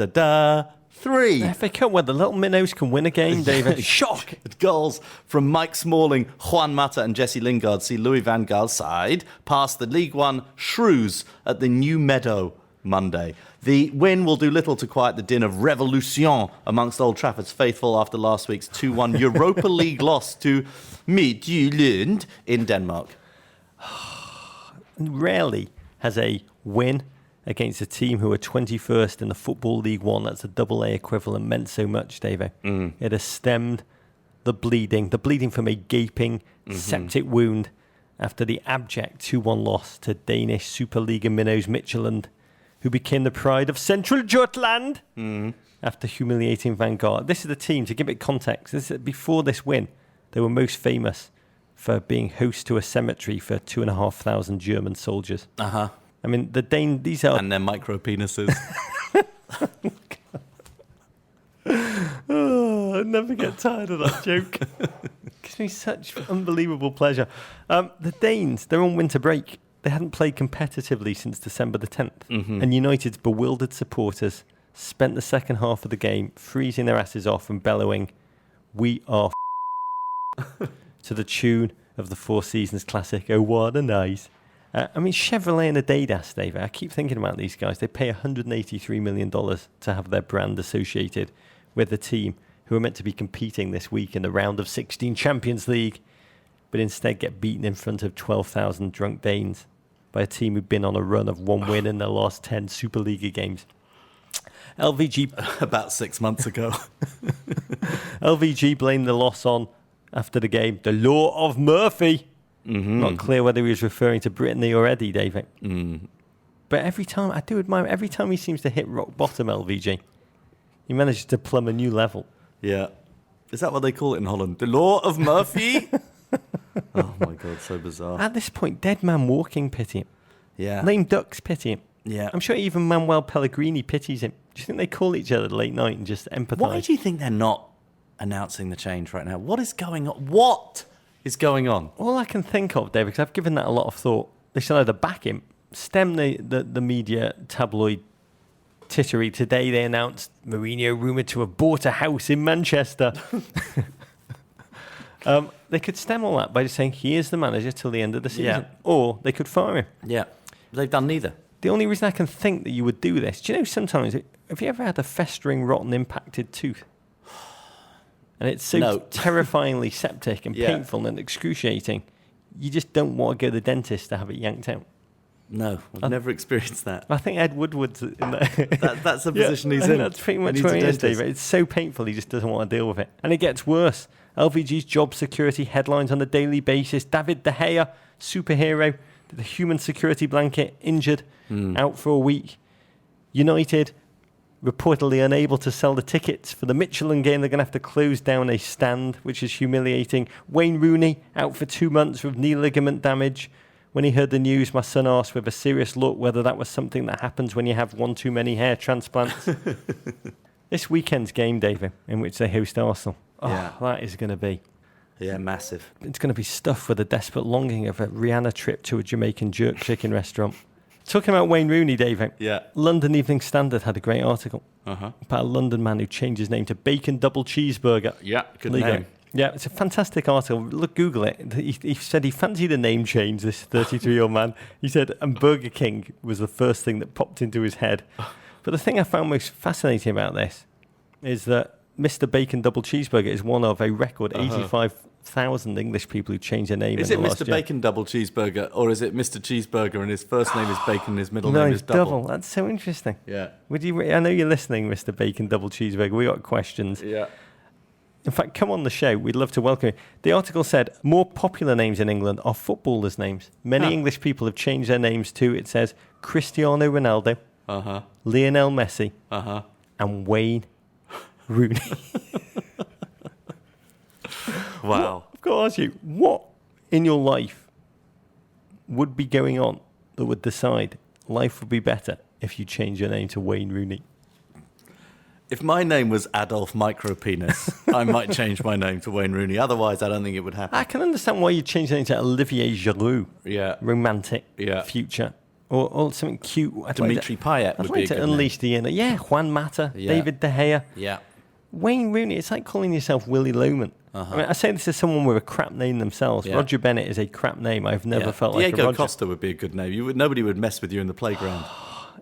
D: The FA Cup where the little minnows can win a game, David. Shock!
C: Goals from Mike Smalling, Juan Mata and Jesse Lingard see Louis van Gaal's side past the League One Shrews at the New Meadow Monday. The win will do little to quiet the din of revolution amongst Old Trafford's faithful after last week's 2-1 Europa League loss to Midtjylland in Denmark.
D: Rarely has a win against a team who are 21st in the Football League One, that's a AA equivalent, meant so much, David. It has stemmed the bleeding from a gaping septic wound after the abject 2-1 loss to Danish Superliga minnows Midtjylland, who became the pride of Central Jutland after humiliating Van Gaal. This is the team, to give it context, before this win, they were most famous for being host to a cemetery for 2,500 German soldiers. I mean, these are...
C: And their micro penises.
D: I'll never get tired of that joke. Gives me such unbelievable pleasure. The Danes, they're on winter break. They hadn't played competitively since December the 10th.
C: Mm-hmm.
D: And United's bewildered supporters spent the second half of the game freezing their asses off and bellowing, "We are to the tune of the Four Seasons classic, "Oh, What a Nice." Chevrolet and Adidas, David, I keep thinking about these guys. They pay $183 million to have their brand associated with the team who are meant to be competing this week in the round of 16 Champions League, but instead get beaten in front of 12,000 drunk Danes by a team who've been on a run of one win in their last 10 Superliga games. LVG...
C: About 6 months ago.
D: LVG blamed the loss on, after the game, the law of Murphy.
C: Mm-hmm.
D: Not clear whether he was referring to Brittany or Eddie, David.
C: Mm.
D: But every time he seems to hit rock bottom, LVG, he manages to plumb a new level.
C: Yeah. Is that what they call it in Holland? The law of Murphy? Oh, my God, so bizarre.
D: At this point, Dead Man Walking pity him.
C: Yeah.
D: Lame Ducks pity him.
C: Yeah.
D: I'm sure even Manuel Pellegrini pities him. Do you think they call each other late night and just empathise?
C: Why do you think they're not announcing the change right now? What is going on? What is going on?
D: All I can think of, David, because I've given that a lot of thought, they should either back him, stem the media tabloid tittery. Today they announced Mourinho rumoured to have bought a house in Manchester. They could stem all that by just saying he is the manager till the end of the season.
C: Yeah.
D: Or they could fire him.
C: Yeah. They've done neither.
D: The only reason I can think that you would do this, do you know sometimes, have you ever had a festering, rotten, impacted tooth? And it's so terrifyingly septic and painful and excruciating, you just don't want to go to the dentist to have it yanked out.
C: No, I've never experienced that.
D: I think Ed Woodward's in that.
C: That's the position he's
D: I think
C: in.
D: that's pretty much where he is, David. It's so painful, he just doesn't want to deal with it. And it gets worse. LVG's job security headlines on a daily basis. David De Gea, superhero, the human security blanket, injured, out for a week. United, reportedly unable to sell the tickets for the Michelin game. They're going to have to close down a stand, which is humiliating. Wayne Rooney, out for 2 months with knee ligament damage. When he heard the news, my son asked with a serious look whether that was something that happens when you have one too many hair transplants. This weekend's game, David, in which they host Arsenal. That is going to be...
C: Yeah, massive.
D: It's going to be stuffed with a desperate longing of a Rihanna trip to a Jamaican jerk chicken restaurant. Talking about Wayne Rooney, David.
C: Yeah.
D: London Evening Standard had a great article
C: Uh-huh.
D: about a London man who changed his name to Bacon Double Cheeseburger.
C: Yeah, good
D: There you
C: name.
D: go. Yeah, it's a fantastic article. Look, Google it. He said he fancied a name change, this 33-year-old man. He said, and Burger King was the first thing that popped into his head. But the thing I found most fascinating about this is that Mr. Bacon Double Cheeseburger is one of a record 85,000 English people who changed their name
C: Is
D: in
C: it
D: the last
C: Mr.
D: year.
C: Bacon Double Cheeseburger, or is it Mr. Cheeseburger and his first name is Bacon and his middle name is Double?
D: That's so interesting.
C: Yeah.
D: I know you're listening, Mr. Bacon Double Cheeseburger. We got questions.
C: Yeah.
D: In fact, come on the show. We'd love to welcome you. The article said more popular names in England are footballers' names. Many English people have changed their names to, it says, Cristiano Ronaldo, Lionel Messi, and Wayne Rooney.
C: Wow.
D: I've got to ask you, what in your life would be going on that would decide life would be better if you change your name to Wayne Rooney?
C: If my name was Adolf Micropenis, I might change my name to Wayne Rooney. Otherwise, I don't think it would happen.
D: I can understand why you'd change your name to Olivier Giroud.
C: Yeah.
D: Romantic
C: Yeah.
D: future. Or something cute.
C: Dimitri Payet would be a
D: I'd like
C: good
D: to unleash the inner. Yeah, Juan Mata,
C: Yeah.
D: David De Gea.
C: Yeah.
D: Wayne Rooney, it's like calling yourself Willie Loman. I mean, I say this as someone with a crap name themselves.
C: Yeah.
D: Roger Bennett is a crap name. I've never felt like a
C: Diego
D: Roger.
C: Costa would be a good name. Nobody would mess with you in the playground.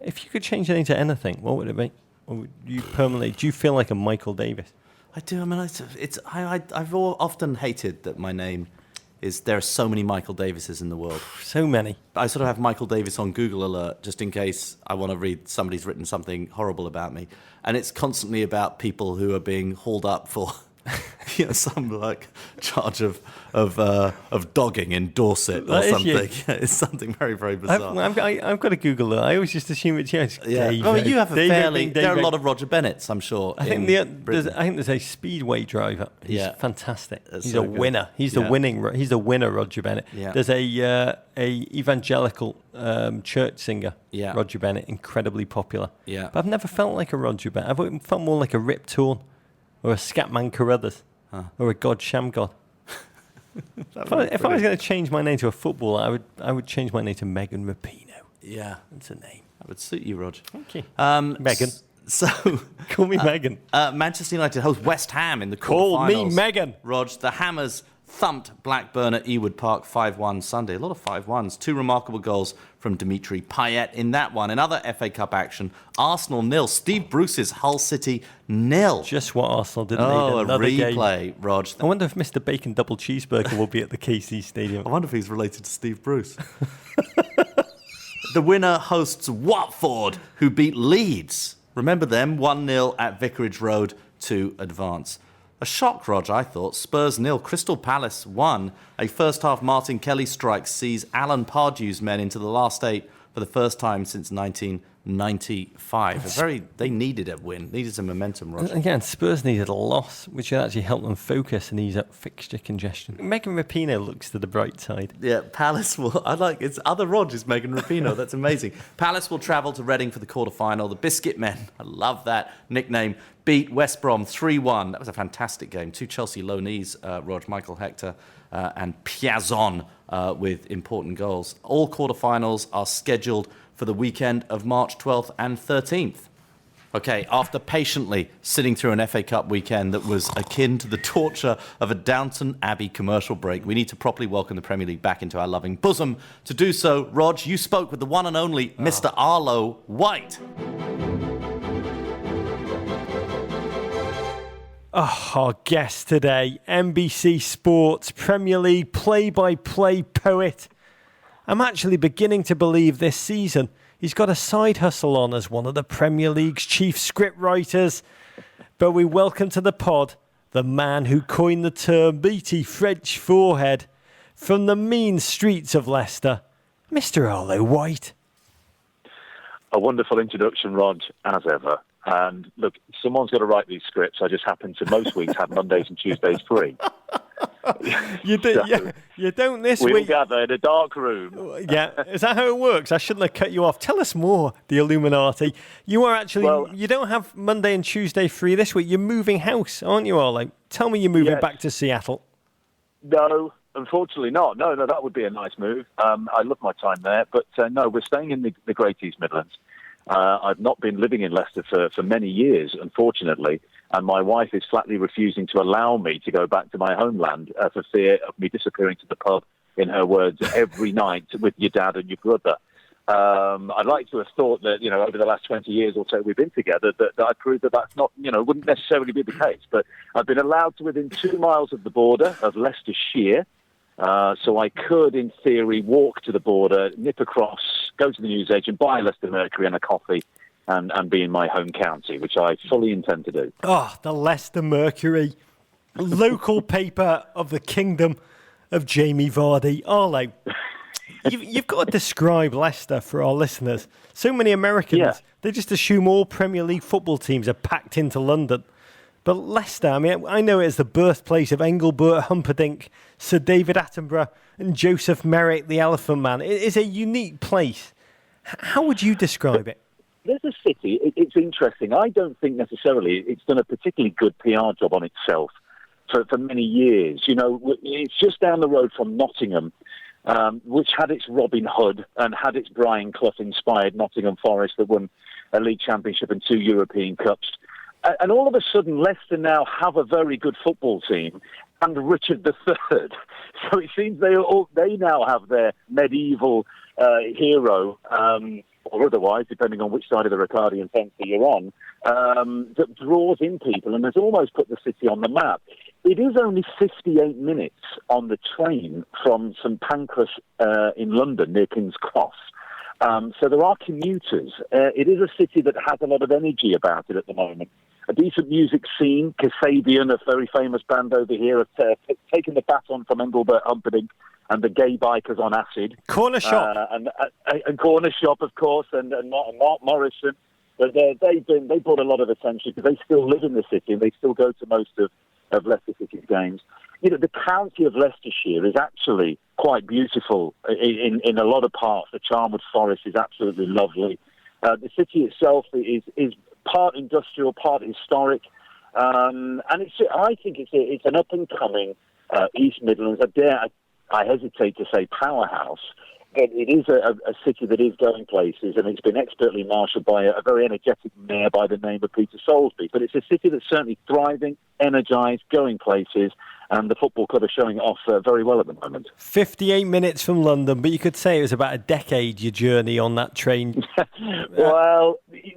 D: If you could change your name to anything, what would it be? Or would you permanently? Do you feel like a Michael Davis?
C: I do. I mean, I've often hated that my name is. There are so many Michael Davises in the world.
D: So many.
C: I sort of have Michael Davis on Google Alert just in case I want to read somebody's written something horrible about me, and it's constantly about people who are being hauled up for, some like charge of dogging in Dorset or
D: That is
C: something.
D: you.
C: Yeah, it's something very, very bizarre.
D: I've got a Google Alert. I always just assume it's you. It's
C: Yeah,
D: David.
C: well, you have a
D: David
C: fairly.
D: being
C: There are a
D: David.
C: lot of Roger Bennetts, I'm sure.
D: I think there's a speedway driver. He's fantastic.
C: That's
D: He's
C: so
D: a
C: good.
D: winner. He's
C: Yeah.
D: He's the winner, Roger Bennett.
C: Yeah.
D: There's a evangelical church singer,
C: Yeah.
D: Roger Bennett, incredibly popular.
C: Yeah.
D: But I've never felt like a Roger Bennett. I've felt more like a Rip Torn or a Scatman Carruthers, or a God Shamgod. If I was going to change my name to a footballer, I would change my name to Megan Rapinoe.
C: Yeah.
D: That's a name.
C: That would suit you, Rog.
D: Thank you.
C: Megan. So,
D: Call me Megan.
C: Manchester United host West Ham in the
D: Call
C: quarterfinals.
D: me Megan.
C: Rog, the Hammers thumped Blackburn at Ewood Park 5-1 Sunday. A lot of 5-1s. 2 remarkable goals from Dimitri Payet in that one. In other FA Cup action, Arsenal 0, Steve Bruce's Hull City 0.
D: Just what Arsenal didn't need.
C: Oh, a
D: Another
C: replay,
D: game.
C: Rog.
D: I wonder if Mr. Bacon double cheeseburger will be at the KC Stadium.
C: I wonder if he's related to Steve Bruce. The winner hosts Watford, who beat Leeds. Remember them, 1-0 at Vicarage Road to advance. A shock, Rog, I thought. Spurs 0, Crystal Palace 1. A first-half Martin Kelly strike sees Alan Pardew's men into the last 8 for the first time since 1995. They needed a win, needed some momentum, Rog.
D: Again, Spurs needed a loss, which would actually help them focus and ease up fixture congestion. Megan Rapinoe looks to the bright side.
C: Yeah, Palace will... It's other Rog is Megan Rapinoe. That's amazing. Palace will travel to Reading for the quarter-final. The Biscuit Men, I love that nickname, beat West Brom 3-1. That was a fantastic game. 2 Chelsea loanees, Rog, Michael Hector and Piazon with important goals. All quarter-finals are scheduled for the weekend of March 12th and 13th. Okay, after patiently sitting through an FA Cup weekend that was akin to the torture of a Downton Abbey commercial break, we need to properly welcome the Premier League back into our loving bosom. To do so, Rog, you spoke with the one and only Mr. Arlo White.
D: Our guest today, NBC Sports Premier League play-by-play poet. I'm actually beginning to believe this season he's got a side hustle on as one of the Premier League's chief script writers. But we welcome to the pod the man who coined the term meaty French forehead from the mean streets of Leicester, Mr. Arlo White.
E: A wonderful introduction, Rog, as ever. And look, someone's got to write these scripts. I just happen to most weeks have Mondays and Tuesdays free.
D: You don't this
E: we'll
D: week.
E: We'll gather in a dark room.
D: Yeah, is that how it works? I shouldn't have cut you off. Tell us more, the Illuminati. You are actually, you don't have Monday and Tuesday free this week. You're moving house, aren't you, Arlo? Tell me you're moving back to Seattle.
E: No, unfortunately not. No, that would be a nice move. I love my time there. But no, we're staying in the Great East Midlands. I've not been living in Leicester for many years, unfortunately, and my wife is flatly refusing to allow me to go back to my homeland for fear of me disappearing to the pub, in her words, every night with your dad and your brother. I'd like to have thought that, over the last 20 years or so we've been together, that I'd proved that that's not, wouldn't necessarily be the case. But I've been allowed to within 2 miles of the border of Leicestershire. So I could, in theory, walk to the border, nip across, go to the newsagent, buy a Leicester Mercury and a coffee, and be in my home county, which I fully intend to do.
D: Oh, the Leicester Mercury, local paper of the kingdom of Jamie Vardy. Arlo, you've got to describe Leicester for our listeners. So many Americans, they just assume all Premier League football teams are packed into London. But Leicester, I know it as the birthplace of Engelbert Humperdinck, Sir David Attenborough and Joseph Merrick, the Elephant Man. It is a unique place. How would you describe it?
E: There's a city, it's interesting. I don't think necessarily it's done a particularly good PR job on itself for many years. It's just down the road from Nottingham, which had its Robin Hood and had its Brian Clough-inspired Nottingham Forest that won a league championship and 2 European Cups. And all of a sudden, Leicester now have a very good football team and Richard III. So it seems they now have their medieval hero, or otherwise, depending on which side of the Ricardian fence that you're on, that draws in people and has almost put the city on the map. It is only 58 minutes on the train from St Pancras in London, near King's Cross. So there are commuters. It is a city that has a lot of energy about it at the moment. A decent music scene. Kasabian, a very famous band over here, have taken the baton from Engelbert Humperdinck and the gay bikers on acid.
D: Corner Shop.
E: And Corner Shop, of course, and Mark Morrison. But they brought a lot of attention because they still live in the city and they still go to most of Leicester City's games. The county of Leicestershire is actually quite beautiful in a lot of parts. The Charnwood Forest is absolutely lovely. The city itself is part industrial, part historic. And I think it's an up-and-coming East Midlands, I hesitate to say powerhouse, but it is a city that is going places, and it's been expertly marshalled by a very energetic mayor by the name of Peter Soulsby. But it's a city that's certainly thriving, energised, going places, and the football club are showing it off very well at the moment.
D: 58 minutes from London, but you could say it was about a decade, your journey on that train.
E: Well, we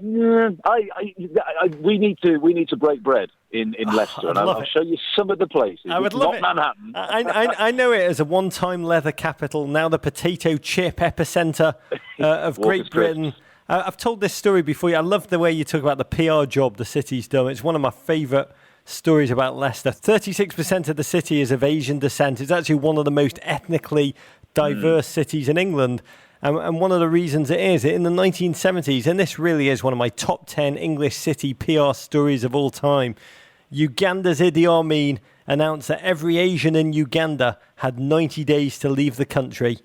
E: need to break bread in Leicester, and I'll show you some of the places.
D: I would love it.
E: Manhattan.
D: I know it as a one-time leather capital, now the potato chip epicenter of Great Britain. I've told this story before. I love the way you talk about the PR job the city's done. It's one of my favourite stories about Leicester. 36% of the city is of Asian descent. It's actually one of the most ethnically diverse cities in England. And one of the reasons it is, in the 1970s, and this really is one of my top 10 English city PR stories of all time, Uganda's Idi Amin announced that every Asian in Uganda had 90 days to leave the country.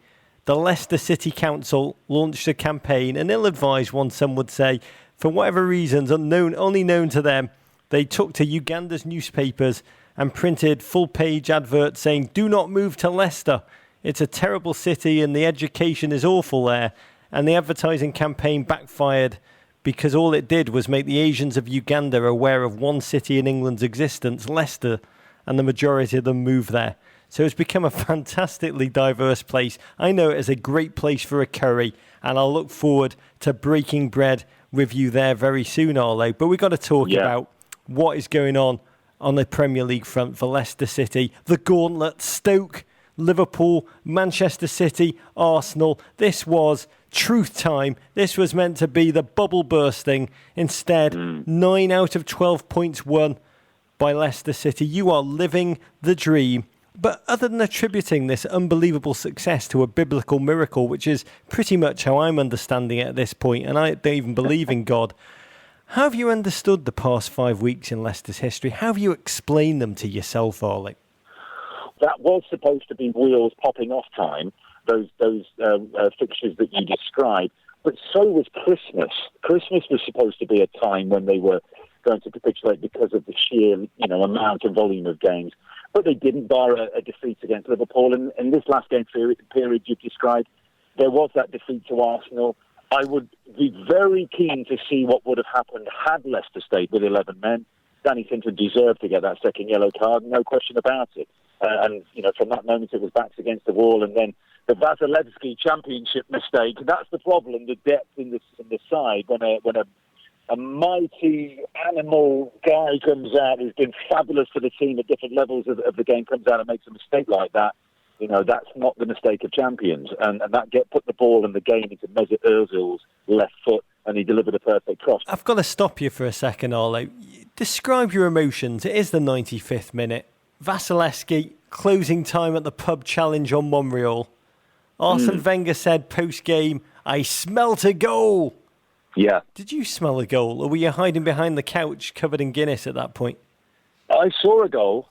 D: The Leicester City Council launched a campaign, an ill-advised one, some would say, for whatever reasons only known to them. They took to Uganda's newspapers and printed full-page adverts saying, "Do not move to Leicester. It's a terrible city and the education is awful there." And the advertising campaign backfired because all it did was make the Asians of Uganda aware of one city in England's existence, Leicester, and the majority of them moved there. So it's become a fantastically diverse place. I know it is a great place for a curry, and I'll look forward to breaking bread with you there very soon, Arlo. But we've got to talk about what is going on the Premier League front for Leicester City. The gauntlet: Stoke, Liverpool, Manchester City, Arsenal. This was truth time. This was meant to be the bubble bursting. Instead, 9 out of 12 points won by Leicester City. You are living the dream. But other than attributing this unbelievable success to a biblical miracle, which is pretty much how I'm understanding it at this point, and I don't even believe in God, how have you understood the past 5 weeks in Leicester's history? How have you explained them to yourself, Arlo?
E: That was supposed to be wheels popping off time, those fixtures that you described. But so was Christmas. Christmas was supposed to be a time when they were going to capitulate because of the sheer, amount and volume of games. But they didn't, bar a defeat against Liverpool. And in this last game period you've described, there was that defeat to Arsenal. I would be very keen to see what would have happened had Leicester stayed with 11 men. Danny Sinton deserved to get that second yellow card, no question about it. And from that moment it was backs against the wall, and then the Vasilevsky championship mistake. That's the problem, the depth in the side when a mighty animal guy comes out who's been fabulous for the team at different levels of the game, comes out and makes a mistake like that. That's not the mistake of champions. And that put the ball and the game into Mesut Ozil's left foot, and he delivered a perfect cross.
D: I've got to stop you for a second, Arlo. Describe your emotions. It is the 95th minute. Vasilevsky, closing time at the pub challenge on Montreal. Arsene Wenger said post-game, "I smelt a goal."
E: Yeah.
D: Did you smell a goal, or were you hiding behind the couch covered in Guinness at that point?
E: I saw a goal.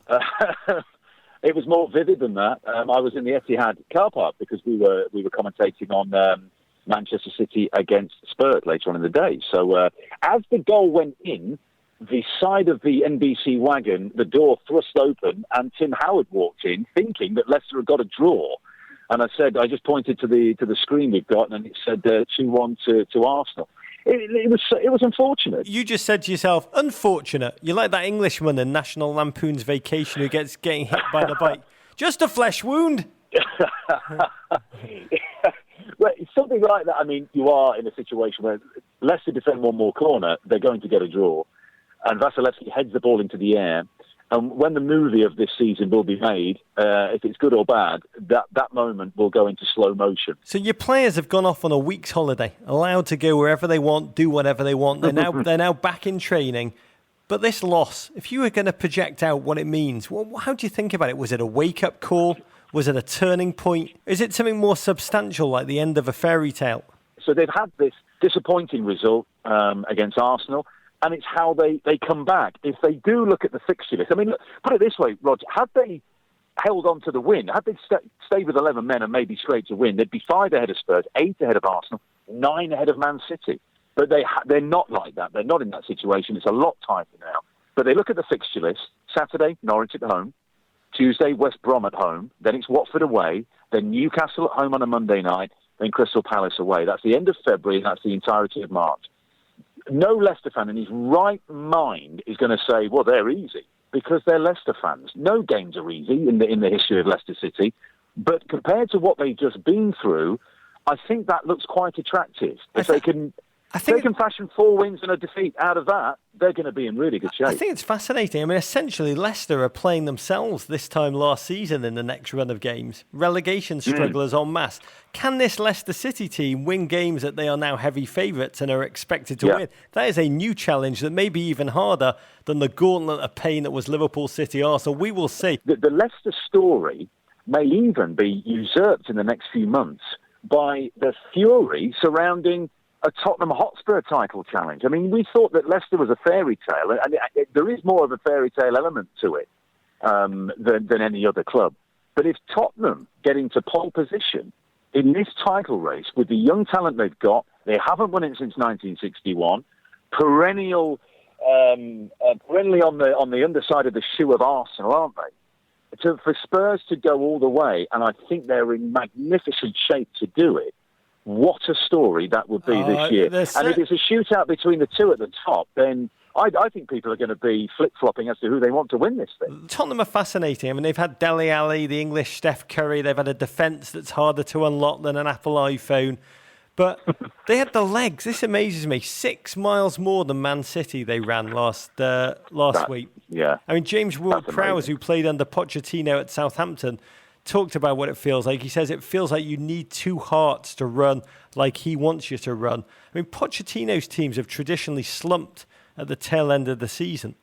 E: It was more vivid than that. I was in the Etihad car park because we were commentating on Manchester City against Spurs later on in the day. So as the goal went in, the side of the NBC wagon, the door thrust open, and Tim Howard walked in, thinking that Leicester had got a draw. And I just pointed to the screen we've got, and it said 2-1 to Arsenal. It was unfortunate.
D: You just said to yourself, unfortunate. You're like that Englishman in National Lampoon's Vacation who gets getting hit by the bike. Just a flesh wound.
E: Well, it's something like that. I mean, you are in a situation where Leicester defend one more corner, they're going to get a draw. And Vasilevsky heads the ball into the air. And when the movie of this season will be made, if it's good or bad, that moment will go into slow motion.
D: So your players have gone off on a week's holiday, allowed to go wherever they want, do whatever they want. They're now back in training. But this loss, if you were going to project out what it means, how do you think about it? Was it a wake-up call? Was it a turning point? Is it something more substantial, like the end of a fairy tale?
E: So they've had this disappointing result against Arsenal. And it's how they come back. If they do look at the fixture list, I mean, look, put it this way, Roger, had they held on to the win, had they stayed with 11 men and maybe straight to win, they'd be 5 ahead of Spurs, 8 ahead of Arsenal, 9 ahead of Man City. But they're not like that. They're not in that situation. It's a lot tighter now. But they look at the fixture list. Saturday, Norwich at home. Tuesday, West Brom at home. Then it's Watford away. Then Newcastle at home on a Monday night. Then Crystal Palace away. That's the end of February, and that's the entirety of March. No Leicester fan in his right mind is going to say, well, they're easy, because they're Leicester fans. No games are easy in the history of Leicester City. But compared to what they've just been through, I think that looks quite attractive. If they can fashion 4 wins and a defeat out of that, they're going to be in really good shape.
D: I think it's fascinating. I mean, essentially, Leicester are playing themselves this time last season in the next run of games. Relegation strugglers en masse. Can this Leicester City team win games that they are now heavy favourites and are expected to win? That is a new challenge that may be even harder than the gauntlet of pain that was Liverpool, City, Arsenal. We will see.
E: The Leicester story may even be usurped in the next few months by the fury surrounding a Tottenham Hotspur title challenge. I mean, we thought that Leicester was a fairy tale, and there is more of a fairy tale element to it than any other club. But if Tottenham get into pole position in this title race with the young talent they've got, they haven't won it since 1961, perennially on the underside of the shoe of Arsenal, aren't they? For Spurs to go all the way, and I think they're in magnificent shape to do it. What a story that would be this year. And if it's a shootout between the two at the top, then I think people are going to be flip-flopping as to who they want to win this thing.
D: Tottenham are fascinating. I mean, they've had Dele Alli, the English Steph Curry. They've had a defence that's harder to unlock than an Apple iPhone. But they had the legs. This amazes me. 6 miles more than Man City they ran last week.
E: Yeah.
D: I mean, James Ward-Prowse, who played under Pochettino at Southampton, talked about what it feels like. He says it feels like you need 2 hearts to run like he wants you to run. I mean, Pochettino's teams have traditionally slumped at the tail end of the season.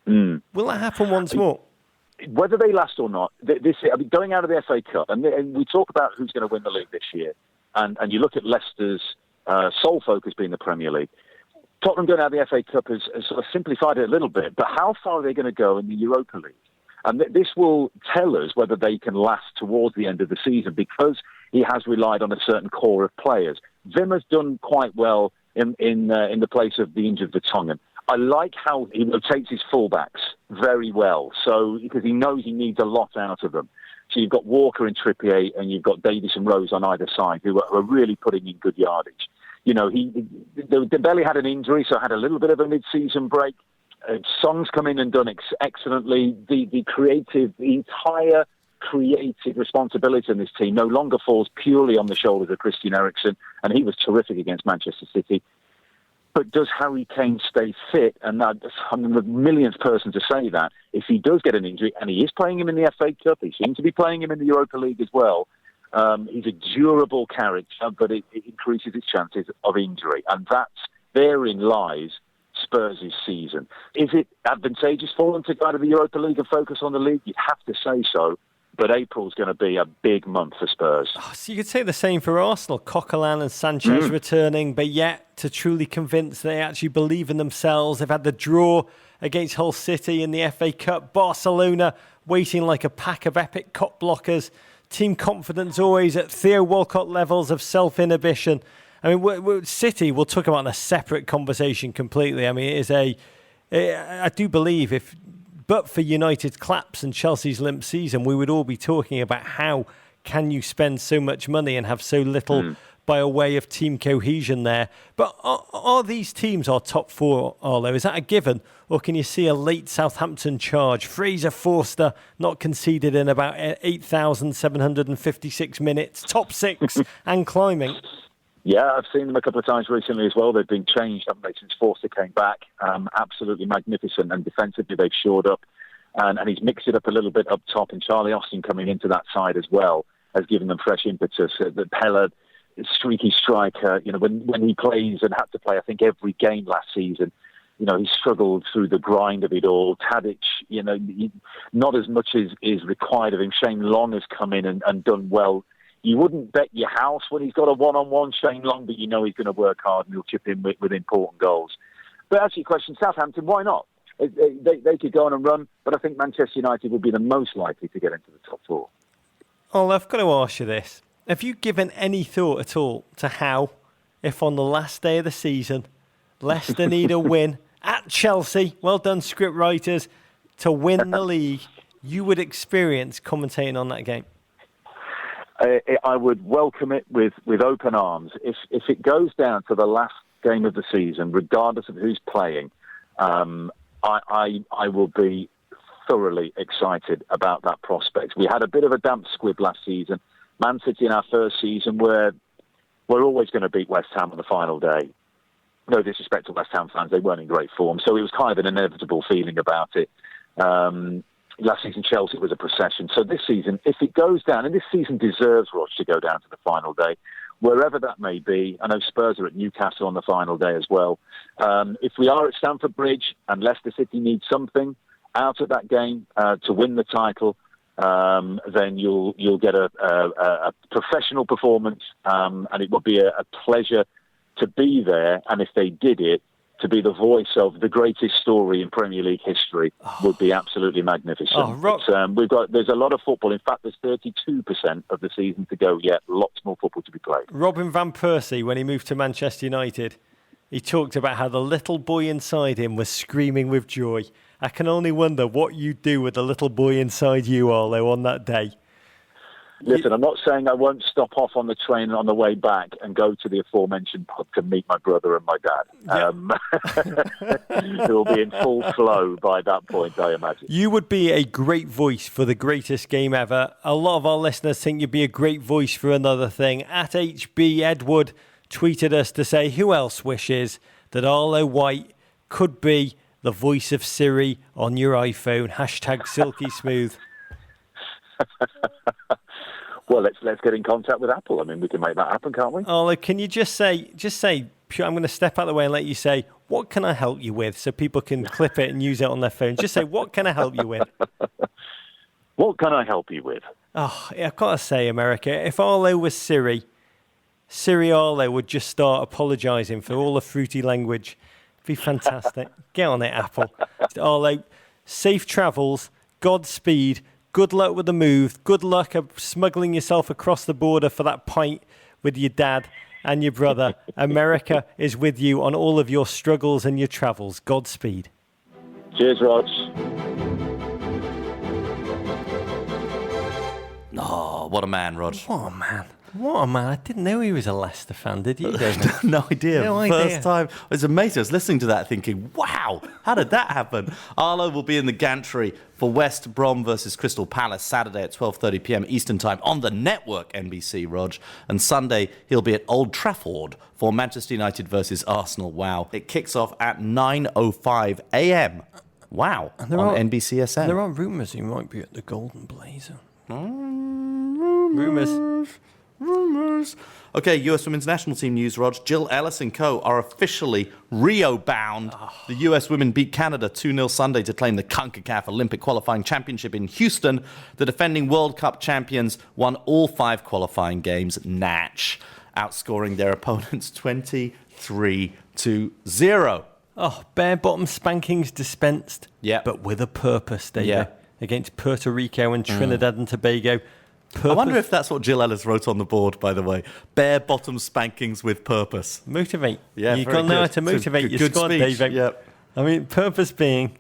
D: Will that happen once more?
E: Whether they last or not, going out of the FA Cup, and we talk about who's going to win the league this year, and you look at Leicester's sole focus being the Premier League. Tottenham going out of the FA Cup has sort of simplified it a little bit, but how far are they going to go in the Europa League? And this will tell us whether they can last towards the end of the season, because he has relied on a certain core of players. Wim has done quite well in the place of the injured Vertonghen. I like how he rotates his fullbacks very well, so because he knows he needs a lot out of them. So you've got Walker and Trippier, and you've got Davies and Rose on either side, who are really putting in good yardage. You know, Dembele had an injury, so had a little bit of a mid-season break. Song's come in and done excellently. The entire creative responsibility in this team no longer falls purely on the shoulders of Christian Eriksen, and he was terrific against Manchester City. But does Harry Kane stay fit? And I'm the millionth person to say that. If he does get an injury, and he is playing him in the FA Cup, he seems to be playing him in the Europa League as well, he's a durable character, but it increases his chances of injury. And therein lies Spurs' season. Is it advantageous for them to go out of the Europa League and focus on the league? You'd have to say so. But April's going to be a big month for Spurs.
D: So you could say the same for Arsenal. Coquelin and Sanchez returning, but yet to truly convince they actually believe in themselves. They've had the draw against Hull City in the FA Cup. Barcelona waiting like a pack of epic cop blockers. Team confidence always at Theo Walcott levels of self-inhibition. I mean, City, we'll talk about in a separate conversation completely. I mean, I do believe but for United's collapse and Chelsea's limp season, we would all be talking about how can you spend so much money and have so little by a way of team cohesion there. But are these teams our top 4, Arlo? Is that a given? Or can you see a late Southampton charge? Fraser Forster not conceded in about 8,756 minutes, top 6 and climbing.
E: Yeah, I've seen them a couple of times recently as well. They've been changed, haven't they, since Forster came back. Absolutely magnificent, and defensively they've shored up. And he's mixed it up a little bit up top, and Charlie Austin coming into that side as well has given them fresh impetus. The Pella, streaky striker, you know, when he plays and had to play, I think, every game last season, you know, he struggled through the grind of it all. Tadic, you know, not as much as is required of him. Shane Long has come in and done well. You wouldn't bet your house when he's got a one-on-one Shane Long, but you know he's going to work hard and he'll chip in with important goals. But actually, question, Southampton, why not? They could go on and run, but I think Manchester United would be the most likely to get into the top 4.
D: Oh, I've got to ask you this. Have you given any thought at all to how, if on the last day of the season, Leicester need a win at Chelsea. Well done, script writers, to win the league. You would experience commentating on that game?
E: I would welcome it with open arms. If it goes down to the last game of the season, regardless of who's playing, I will be thoroughly excited about that prospect. We had a bit of a damp squib last season. Man City in our first season, where we're always going to beat West Ham on the final day. No disrespect to West Ham fans, they weren't in great form, so it was kind of an inevitable feeling about it. Last season, Chelsea was a procession. So this season, if it goes down, and this season deserves Rog to go down to the final day, wherever that may be. I know Spurs are at Newcastle on the final day as well. If we are at Stamford Bridge and Leicester City need something out of that game to win the title, then you'll get a professional performance, and it will be a pleasure to be there. And if they did it, to be the voice of the greatest story in Premier League history would be absolutely magnificent. There's a lot of football. In fact, there's 32% of the season to go yet. Lots more football to be played.
D: Robin van Persie, when he moved to Manchester United, he talked about how the little boy inside him was screaming with joy. I can only wonder what you'd do with the little boy inside you, Arlo, on that day.
E: Listen, I'm not saying I won't stop off on the train on the way back and go to the aforementioned pub to meet my brother and my dad. It will be in full flow by that point, I imagine.
D: You would be a great voice for the greatest game ever. A lot of our listeners think you'd be a great voice for another thing. At HB Edward tweeted us to say, who else wishes that Arlo White could be the voice of Siri on your iPhone? Hashtag silky smooth.
E: Well, let's get in contact with Apple. I mean, we can make that happen, can't we?
D: Arlo, can you just say, I'm going to step out of the way and let you say, what can I help you with, so people can clip it and use it on their phone? Just say, what can I help you with?
E: What can I help you with?
D: Oh, I've got to say, America, if Arlo was Siri Arlo would just start apologising for all the fruity language. It'd be fantastic. Get on it, Apple. Arlo, safe travels, Godspeed, good luck with the move, good luck of smuggling yourself across the border for that pint with your dad and your brother. America is with you on all of your struggles and your travels. Godspeed.
E: Cheers, Rog.
C: Oh, what a man, Rog.
D: What a man. What a man. I didn't know he was a Leicester fan, did you, David?
C: No idea.
D: No idea.
C: First time. It was amazing. I was listening to that thinking, wow, how did that happen? Arlo will be in the gantry for West Brom versus Crystal Palace Saturday at 12:30 p.m. Eastern Time on the network NBC, Rog. And Sunday, he'll be at Old Trafford for Manchester United versus Arsenal. Wow. It kicks off at 9:05 a.m. Wow. On NBCSN.
D: There are rumours he might be at the Golden Blazer. Rumours.
C: Okay, US Women's National Team news, Rog. Jill Ellis and co. are officially Rio-bound. The US women beat Canada 2-0 Sunday to claim the CONCACAF Olympic Qualifying Championship in Houston. The defending World Cup champions won all 5 qualifying games, Natch, outscoring their opponents 23-0.
D: Oh, bare-bottom spankings dispensed.
C: Yeah.
D: But with a purpose, David.
C: Yeah.
D: Against Puerto Rico and Trinidad and Tobago.
C: I wonder if that's what Jill Ellis wrote on the board, by the way. Bare-bottom spankings with purpose.
D: Motivate.
C: Yeah,
D: You've got to know how to motivate your
C: good
D: squad,
C: speech.
D: David.
C: Yep.
D: I mean, purpose being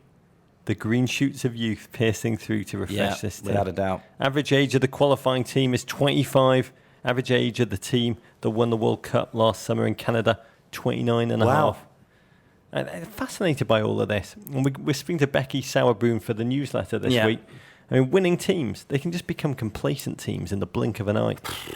D: the green shoots of youth piercing through to refresh this team.
C: Without a doubt.
D: Average age of the qualifying team is 25. Average age of the team that won the World Cup last summer in Canada, 29 and a half. I'm fascinated by all of this. And we're speaking to Becky Sauerbrunn for the newsletter this week. I mean, winning teams, they can just become complacent teams in the blink of an eye.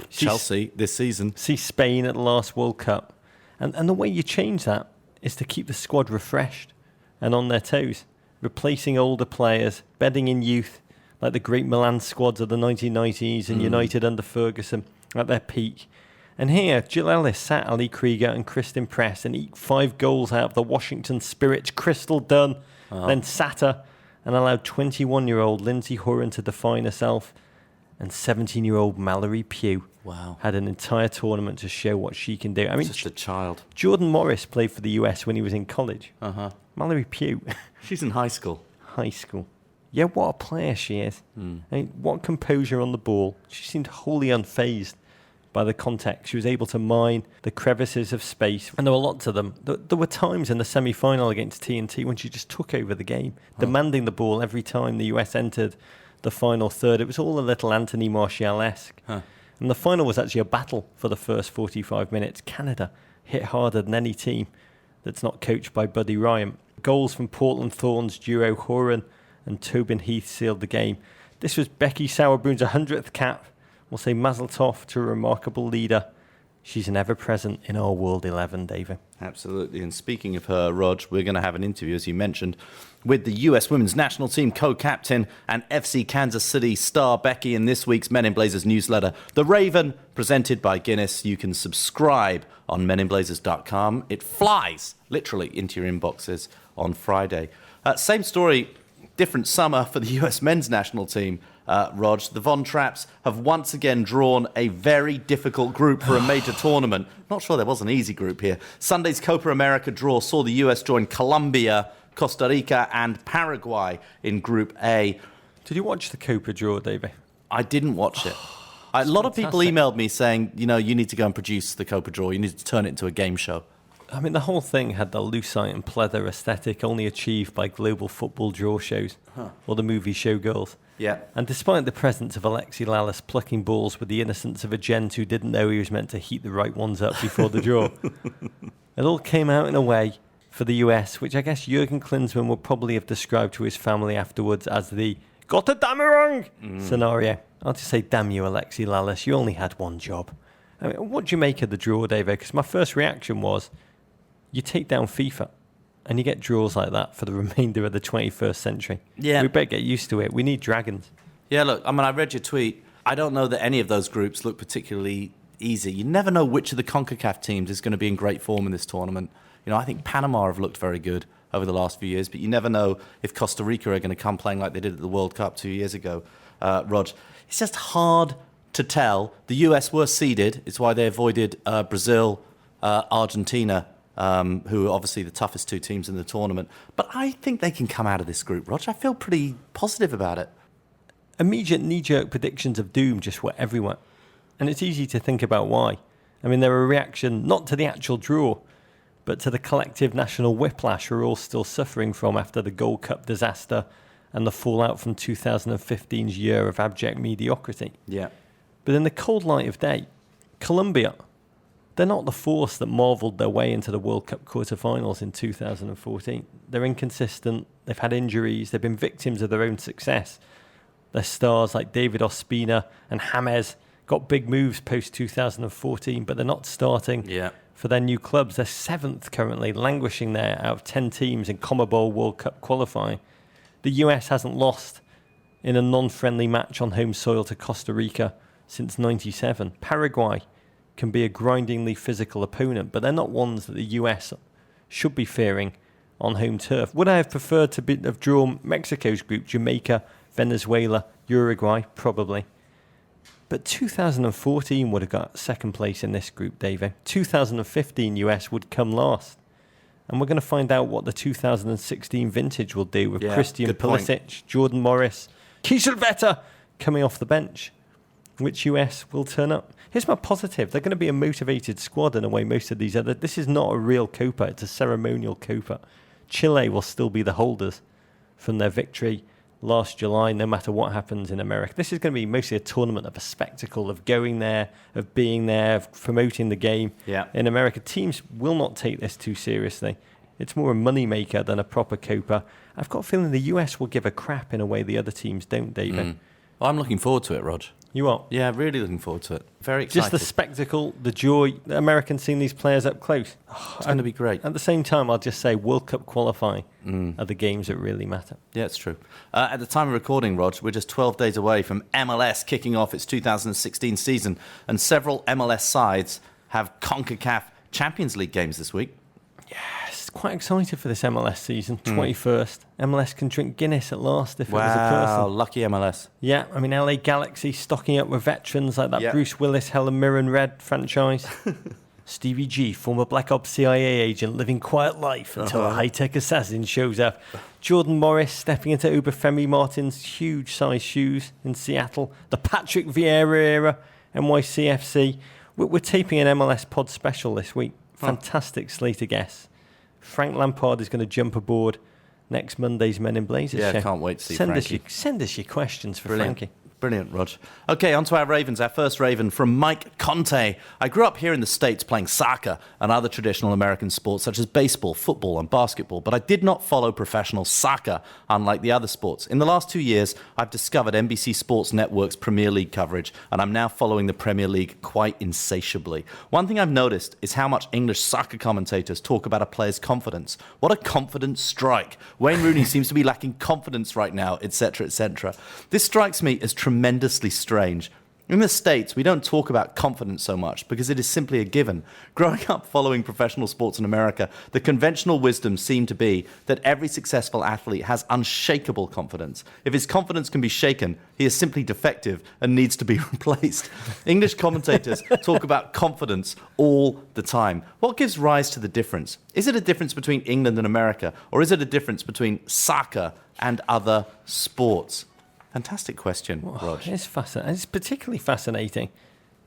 C: Chelsea this season.
D: See Spain at the last World Cup. And the way you change that is to keep the squad refreshed and on their toes, replacing older players, bedding in youth, like the great Milan squads of the 1990s and United under Ferguson at their peak. And here, Jill Ellis sat Ali Krieger and Kristen Press and eked 5 goals out of the Washington Spirit's Crystal Dunn, then sat her and allowed 21-year-old Lindsay Horan to define herself, and 17-year-old Mallory Pugh had an entire tournament to show what she can do. I mean,
C: just a child.
D: Jordan Morris played for the US when he was in college. Mallory Pugh.
C: She's in high school.
D: High school. Yeah, what a player she is. I mean, what composure on the ball. She seemed wholly unfazed by the context. She was able to mine the crevices of space, and there were lots of them. There were times in the semi-final against TNT when she just took over the game, demanding the ball every time the US entered the final third. It was all a little Anthony Martial-esque. And the final was actually a battle for the first 45 minutes. Canada hit harder than any team that's not coached by Buddy Ryan. Goals from Portland Thorns duo Horan and Tobin Heath sealed the game. This was Becky Sauerbrun's 100th cap. We'll say mazel tov to a remarkable leader. She's an ever-present in our World 11, David.
C: Absolutely. And speaking of her, Rog, we're going to have an interview, as you mentioned, with the US Women's National Team co-captain and FC Kansas City star Becky in this week's Men in Blazers newsletter, The Raven, presented by Guinness. You can subscribe on meninblazers.com. It flies literally into your inboxes on Friday. Same story, different summer for the US Men's National Team. Rog, the Von Traps have once again drawn a very difficult group for a major tournament. Not sure there was an easy group here. Sunday's Copa America draw saw the US join Colombia, Costa Rica and Paraguay in Group A.
D: Did you watch the Copa draw, David?
C: I didn't watch it. A lot of people emailed me saying, you need to go and produce the Copa draw. You need to turn it into a game show.
D: I mean, the whole thing had the lucite and pleather aesthetic only achieved by global football draw shows or the movie Showgirls.
C: Yeah.
D: And despite the presence of Alexi Lalas plucking balls with the innocence of a gent who didn't know he was meant to heat the right ones up before the draw, it all came out in a way for the US, which I guess Jurgen Klinsmann would probably have described to his family afterwards as the "got a damn wrong" scenario. I'll just say, damn you, Alexi Lalas, you only had one job. I mean, what do you make of the draw, David? Because my first reaction was, you take down FIFA and you get draws like that for the remainder of the 21st century.
C: Yeah.
D: We better get used to it. We need dragons.
C: Yeah, look, I read your tweet. I don't know that any of those groups look particularly easy. You never know which of the CONCACAF teams is going to be in great form in this tournament. I think Panama have looked very good over the last few years, but you never know if Costa Rica are going to come playing like they did at the World Cup 2 years ago. Rog, it's just hard to tell. The US were seeded. It's why they avoided Brazil, Argentina, who are obviously the toughest two teams in the tournament. But I think they can come out of this group, Rog. I feel pretty positive about it.
D: Immediate knee-jerk predictions of doom just were everywhere. And it's easy to think about why. I mean, they're a reaction not to the actual draw, but to the collective national whiplash we're all still suffering from after the Gold Cup disaster and the fallout from 2015's year of abject mediocrity.
C: Yeah.
D: But in the cold light of day, Colombia, they're not the force that marvelled their way into the World Cup quarterfinals in 2014. They're inconsistent, they've had injuries, they've been victims of their own success. Their stars like David Ospina and James got big moves post-2014, but they're not starting for their new clubs. They're 7th currently, languishing there out of 10 teams in CONMEBOL World Cup qualifying. The US hasn't lost in a non-friendly match on home soil to Costa Rica since '97. Paraguay can be a grindingly physical opponent, but they're not ones that the US should be fearing on home turf. Would I have preferred to have drawn Mexico's group, Jamaica, Venezuela, Uruguay? Probably. But 2014 would have got second place in this group, David. 2015 US would come last. And we're going to find out what the 2016 vintage will do with Christian Pulisic, Jordan Morris, Kieselwetter coming off the bench. Which US will turn up? Here's my positive. They're going to be a motivated squad in a way most of these other... This is not a real Copa. It's a ceremonial Copa. Chile will still be the holders from their victory last July, no matter what happens in America. This is going to be mostly a tournament of a spectacle, of going there, of being there, of promoting the game.
C: Yeah.
D: In America, teams will not take this too seriously. It's more a moneymaker than a proper Copa. I've got a feeling the US will give a crap in a way the other teams don't, David.
C: Well, I'm looking forward to it, Rog.
D: You are?
C: Yeah, really looking forward to it. Very excited.
D: Just the spectacle, the joy, the Americans seeing these players up close.
C: It's going to be great.
D: At the same time, I'll just say World Cup qualifying are the games that really matter.
C: Yeah, it's true. At the time of recording, Rog, we're just 12 days away from MLS kicking off its 2016 season, and several MLS sides have CONCACAF Champions League games this week.
D: Yes, quite excited for this MLS season. 21st. MLS can drink Guinness at last if it was a person.
C: Wow, lucky MLS.
D: Yeah, I mean, LA Galaxy stocking up with veterans like that Bruce Willis, Helen Mirren Red franchise. Stevie G, former Black Ops CIA agent, living quiet life until a high-tech assassin shows up. Jordan Morris stepping into Obafemi Martin's huge-sized shoes in Seattle. The Patrick Vieira era, NYCFC. We're taping an MLS pod special this week. Fantastic slate of guests. Frank Lampard is going to jump aboard next Monday's Men in Blazers show.
C: Yeah, can't wait to see Frankie.
D: Send us your questions for
C: Brilliant.
D: Frankie.
C: Brilliant, Rog. Okay, on to our Ravens. Our first Raven from Mike Conte. I grew up here in the States playing soccer and other traditional American sports such as baseball, football and basketball, but I did not follow professional soccer, unlike the other sports. In the last 2 years, I've discovered NBC Sports Network's Premier League coverage, and I'm now following the Premier League quite insatiably. One thing I've noticed is how much English soccer commentators talk about a player's confidence. What a confident strike. Wayne Rooney seems to be lacking confidence right now, etc., etc. This strikes me as tremendously strange. In the States, we don't talk about confidence so much because it is simply a given. Growing up following professional sports in America, the conventional wisdom seemed to be that every successful athlete has unshakable confidence. If his confidence can be shaken, he is simply defective and needs to be replaced. English commentators talk about confidence all the time. What gives rise to the difference? Is it a difference between England and America, or is it a difference between soccer and other sports? Fantastic question, Rog.
D: It's fascinating. It's particularly fascinating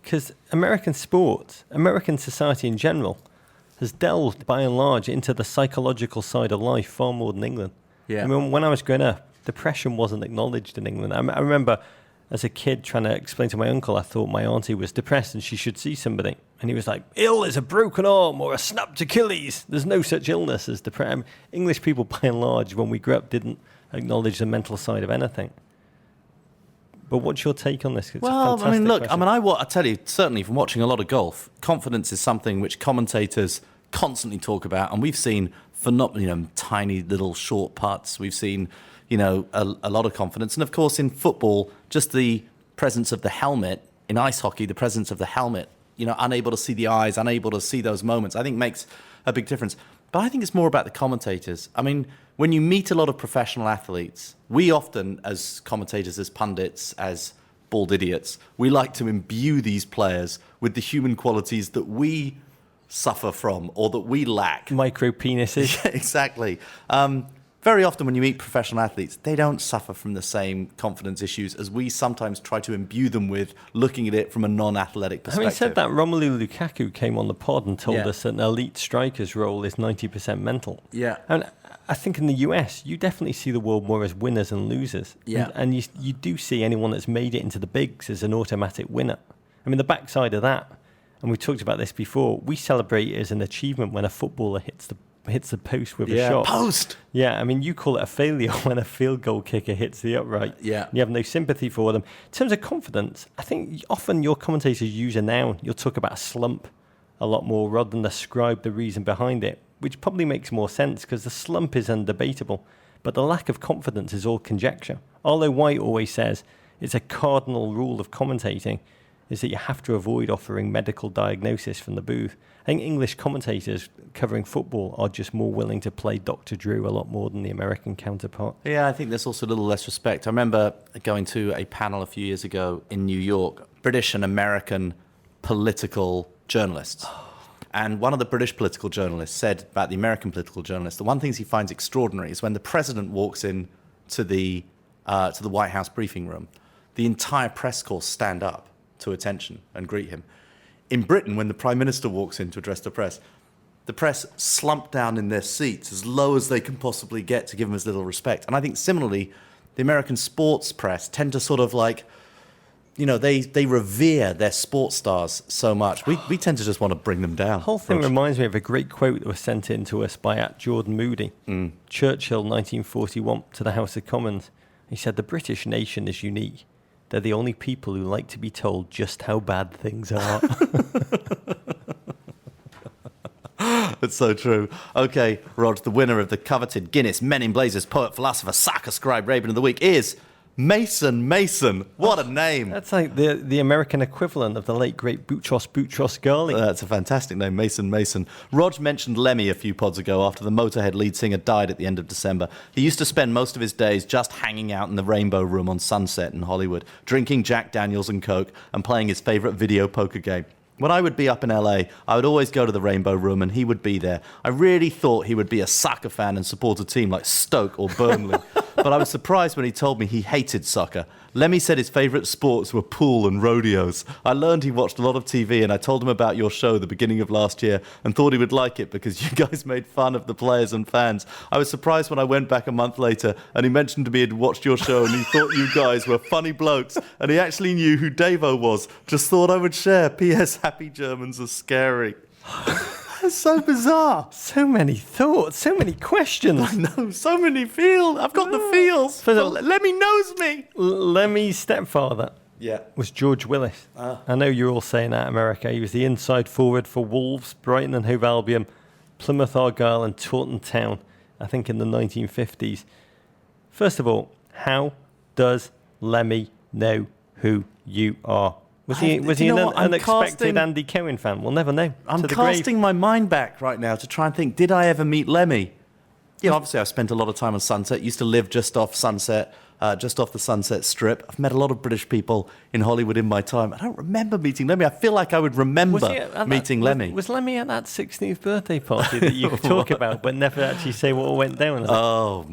D: because American sports, American society in general, has delved by and large into the psychological side of life far more than England.
C: Yeah.
D: I mean, when I was growing up, depression wasn't acknowledged in England. I remember as a kid trying to explain to my uncle, I thought my auntie was depressed and she should see somebody. And he was like, ill is a broken arm or a snapped Achilles. There's no such illness as depression. English people, by and large, when we grew up, didn't acknowledge the mental side of anything. But what's your take on this? It's
C: well, I mean, look,
D: question.
C: I tell you, certainly from watching a lot of golf, confidence is something which commentators constantly talk about, and we've seen tiny little short putts. We've seen, a lot of confidence, and of course in football, just the presence of the helmet. In ice hockey, the presence of the helmet. Unable to see the eyes, unable to see those moments, I think makes a big difference. But I think it's more about the commentators. I mean, when you meet a lot of professional athletes, we often, as commentators, as pundits, as bald idiots, we like to imbue these players with the human qualities that we suffer from or that we lack.
D: Micro penises.
C: Yeah, exactly. Very often when you meet professional athletes, they don't suffer from the same confidence issues as we sometimes try to imbue them with, looking at it from a non-athletic perspective.
D: Having said that, Romelu Lukaku came on the pod and told us that an elite striker's role is 90% mental.
C: Yeah.
D: And I think in the US, you definitely see the world more as winners and losers.
C: Yeah.
D: And you do see anyone that's made it into the bigs as an automatic winner. I mean, the backside of that, and we talked about this before, we celebrate it as an achievement when a footballer hits the post with a shot.
C: Post!
D: Yeah, I mean, you call it a failure when a field goal kicker hits the upright.
C: Yeah.
D: You have no sympathy for them. In terms of confidence, I think often your commentators use a noun. You'll talk about a slump a lot more rather than ascribe the reason behind it, which probably makes more sense because the slump is undebatable, but the lack of confidence is all conjecture. Arlo White always says it's a cardinal rule of commentating is that you have to avoid offering medical diagnosis from the booth. I think English commentators covering football are just more willing to play Dr. Drew a lot more than the American counterpart.
C: Yeah, I think there's also a little less respect. I remember going to a panel a few years ago in New York, British and American political journalists. And one of the British political journalists said about the American political journalist, the one thing he finds extraordinary is when the president walks in to the White House briefing room, the entire press corps stand up to attention and greet him. In Britain, when the Prime Minister walks in to address the press slump down in their seats as low as they can possibly get to give him as little respect. And I think similarly, the American sports press tend to sort of they revere their sports stars so much. We tend to just want to bring them down.
D: The whole thing reminds me of a great quote that was sent in to us by @Jordan Moody. Churchill, 1941, to the House of Commons. He said, "The British nation is unique. They're the only people who like to be told just how bad things are."
C: That's so true. Okay, Rog, the winner of the coveted Guinness Men in Blazers Poet, Philosopher, Soccer Scribe, Raven of the Week is Mason Mason. What a name.
D: That's like the American equivalent of the late, great Boutros Ghali.
C: That's a fantastic name, Mason Mason. Rog mentioned Lemmy a few pods ago after the Motorhead lead singer died at the end of December. He used to spend most of his days just hanging out in the Rainbow Room on Sunset in Hollywood, drinking Jack Daniels and Coke and playing his favourite video poker game. When I would be up in LA, I would always go to the Rainbow Room and he would be there. I really thought he would be a soccer fan and support a team like Stoke or Burnley. But I was surprised when he told me he hated soccer. Lemmy said his favourite sports were pool and rodeos. I learned he watched a lot of TV, and I told him about your show the beginning of last year and thought he would like it because you guys made fun of the players and fans. I was surprised when I went back a month later and he mentioned to me he'd watched your show and he thought you guys were funny blokes and he actually knew who Davo was. Just thought I would share. P.S. Happy Germans are scary. That's so bizarre.
D: So many thoughts, so many questions.
C: I know, so many feels. I've got the feels. Lemmy knows me.
D: Lemmy's stepfather was George Willis. I know you're all saying that, America. He was the inside forward for Wolves, Brighton and Hove Albion, Plymouth Argyle and Taunton Town, I think in the 1950s. First of all, how does Lemmy know who you are? Was he an unexpected Andy Cohen fan? We'll never know.
C: I'm casting my mind back right now to try and think, did I ever meet Lemmy? You know, obviously I've spent a lot of time on Sunset. Used to live just off Sunset, just off the Sunset Strip. I've met a lot of British people in Hollywood in my time. I don't remember meeting Lemmy. I feel like I would remember meeting Lemmy.
D: Was Lemmy at that 16th birthday party that you talk about but never actually say what went down?
C: Oh,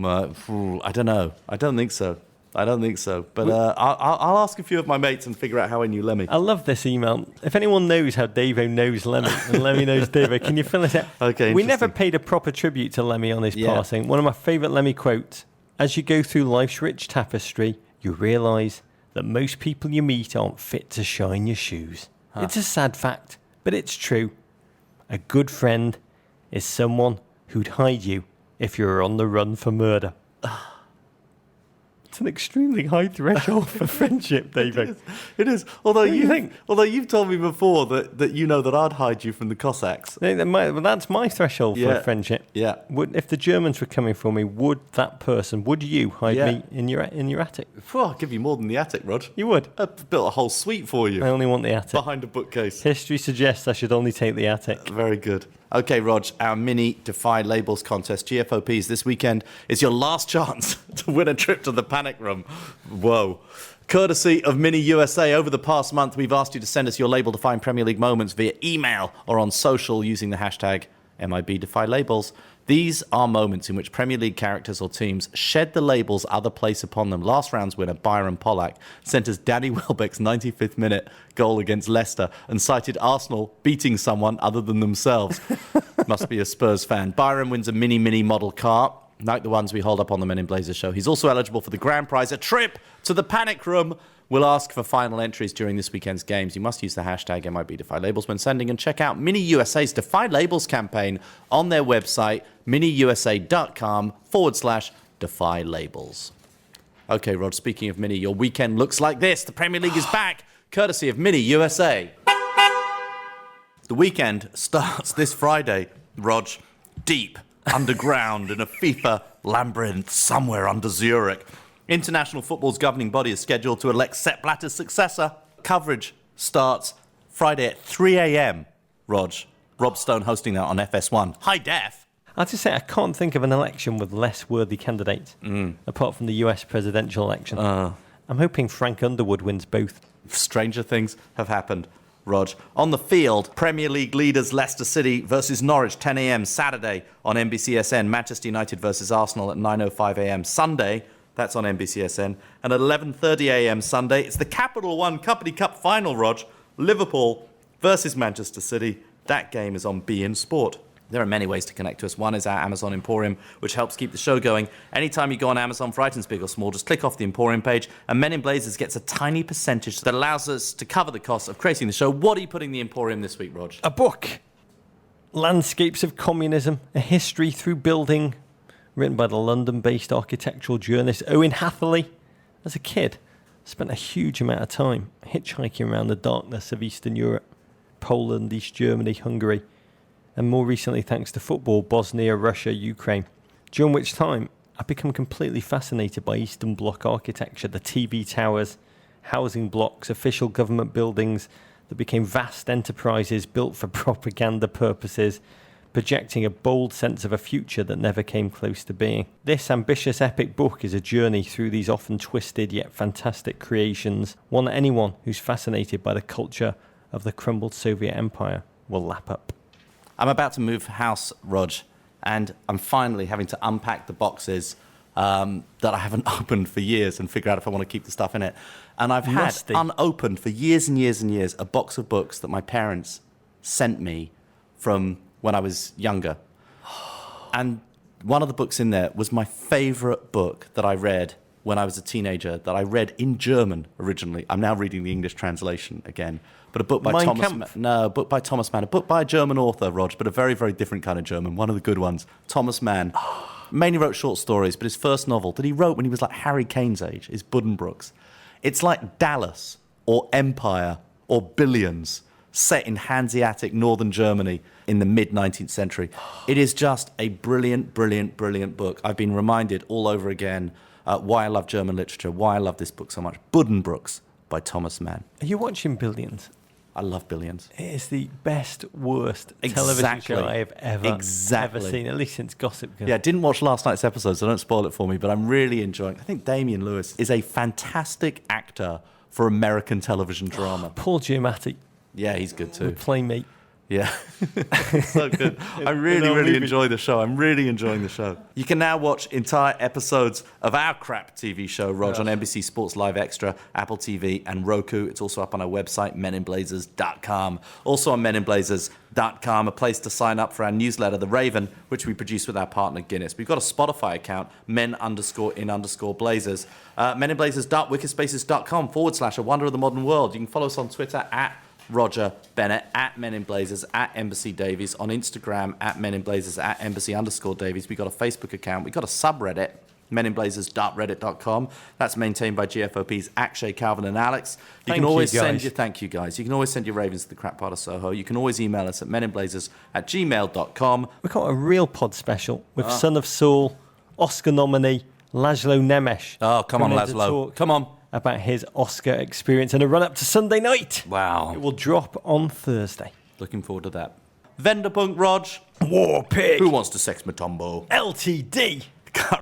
C: I don't know. I don't think so. But I'll ask a few of my mates and figure out how I knew Lemmy.
D: I love this email. If anyone knows how Davo knows Lemmy and Lemmy knows Davo, can you fill it out?
C: Okay,
D: we never paid a proper tribute to Lemmy on his passing. One of my favourite Lemmy quotes, as you go through life's rich tapestry, you realise that most people you meet aren't fit to shine your shoes. It's a sad fact, but it's true. A good friend is someone who'd hide you if you were on the run for murder. It's an extremely high threshold for friendship, David.
C: It is. Although you've told me before that you know that I'd hide you from the Cossacks.
D: Well, that's my threshold for friendship.
C: Yeah.
D: If the Germans were coming for me, would you hide me in your attic?
C: I'll give you more than the attic, Rod.
D: You would?
C: I built a whole suite for you.
D: I only want the attic.
C: Behind a bookcase.
D: History suggests I should only take the attic.
C: Very good. Okay, Rog, our mini Defy Labels contest, GFOPs, this weekend is your last chance to win a trip to the Panic Room. Whoa. Courtesy of Mini USA, over the past month, we've asked you to send us your label Defying Premier League moments via email or on social using the hashtag MIBDefyLabels. These are moments in which Premier League characters or teams shed the labels other place upon them. Last round's winner, Byron Pollack, sent us Danny Welbeck's 95th minute goal against Leicester and cited Arsenal beating someone other than themselves. Must be a Spurs fan. Byron wins a mini model car, like the ones we hold up on the Men in Blazers show. He's also eligible for the grand prize, a trip to the Panic Room. We'll ask for final entries during this weekend's games. You must use the hashtag MIBDefyLabels when sending, and check out Mini USA's Defy Labels campaign on their website, miniusa.com/Defy Labels. Okay, Rod, speaking of Mini, your weekend looks like this. The Premier League is back, courtesy of Mini USA. The weekend starts this Friday, Rog, deep underground in a FIFA labyrinth somewhere under Zurich. International football's governing body is scheduled to elect Sepp Blatter's successor. Coverage starts Friday at 3 a.m. Rog, Rob Stone hosting that on FS1. High def.
D: I have to say, I can't think of an election with less worthy candidates, apart from the US presidential election. I'm hoping Frank Underwood wins both.
C: Stranger things have happened. Rog. On the field, Premier League leaders Leicester City versus Norwich, 10 a.m. Saturday on NBCSN. Manchester United versus Arsenal at 9:05 a.m. Sunday. That's on NBCSN. And at 11:30 a.m. Sunday, it's the Capital One Company Cup final, Rog. Liverpool versus Manchester City. That game is on beIN Sport. There are many ways to connect to us. One is our Amazon Emporium, which helps keep the show going. Anytime you go on Amazon for items big or small, just click off the Emporium page, and Men in Blazers gets a tiny percentage that allows us to cover the cost of creating the show. What are you putting in the Emporium this week, Rog?
D: A book. Landscapes of Communism, a history through building, written by the London-based architectural journalist Owen Hatherley. As a kid, I spent a huge amount of time hitchhiking around the darkness of Eastern Europe, Poland, East Germany, Hungary, and more recently, thanks to football, Bosnia, Russia, Ukraine, during which time I've become completely fascinated by Eastern Bloc architecture, the TV towers, housing blocks, official government buildings that became vast enterprises built for propaganda purposes, projecting a bold sense of a future that never came close to being. This ambitious epic book is a journey through these often twisted yet fantastic creations, one that anyone who's fascinated by the culture of the crumbled Soviet Empire will lap up.
C: I'm about to move house, Rog, and I'm finally having to unpack the boxes that I haven't opened for years and figure out if I want to keep the stuff in it. And I've had
D: Musty.
C: unopened for years and years and years a box of books that my parents sent me from when I was younger. And one of the books in there was my favourite book that I read when I was a teenager, that I read in German originally. I'm now reading the English translation again. But a book by
D: Mein
C: Thomas
D: Kampf.
C: a book by Thomas Mann, a book by a German author, Rog, but a very, very different kind of German, one of the good ones. Thomas Mann mainly wrote short stories, but his first novel that he wrote when he was like Harry Kane's age is Buddenbrooks. It's like Dallas or Empire or Billions set in Hanseatic northern Germany in the mid-19th century. It is just a brilliant, brilliant, brilliant book. I've been reminded all over again why I love German literature, why I love this book so much. Buddenbrooks by Thomas Mann.
D: Are you watching Billions?
C: I love Billions.
D: It is the best, worst television show I have ever seen, at least since Gossip Girl.
C: Yeah, I didn't watch last night's episode, so don't spoil it for me, but I'm really enjoying it. I think Damian Lewis is a fantastic actor for American television drama.
D: Paul Giamatti
C: Yeah, he's good too.
D: would play me.
C: Yeah, so good. I really, really enjoy the show. I'm really enjoying the show. You can now watch entire episodes of our crap TV show, Rog, on NBC Sports Live Extra, Apple TV, and Roku. It's also up on our website, meninblazers.com. Also on meninblazers.com, a place to sign up for our newsletter, The Raven, which we produce with our partner Guinness. We've got a Spotify account, men_in_blazers. meninblazers.wikispaces.com/a wonder of the modern world. You can follow us on Twitter at Roger Bennett, at Men in Blazers, at Embassy Davies, on Instagram at Men in Blazers, at Embassy_Davies. We've got a Facebook account. We've got a subreddit, meninblazers.reddit.com. That's maintained by GFOP's Akshay, Calvin, and Alex. Thank you, guys. You can always send your ravens to the crap part of Soho. You can always email us at meninblazers@gmail.com.
D: We've got a real pod special with Son of Saul, Oscar nominee Laszlo Nemes.
C: Oh, come on,
D: coming in to
C: Laszlo.
D: talk
C: Come on.
D: about his Oscar experience and a run-up to Sunday night.
C: Wow.
D: It will drop on Thursday.
C: Looking forward to that. Vendorpunk, Rog.
D: War Pig.
C: Who wants to sex Matumbo?
D: LTD.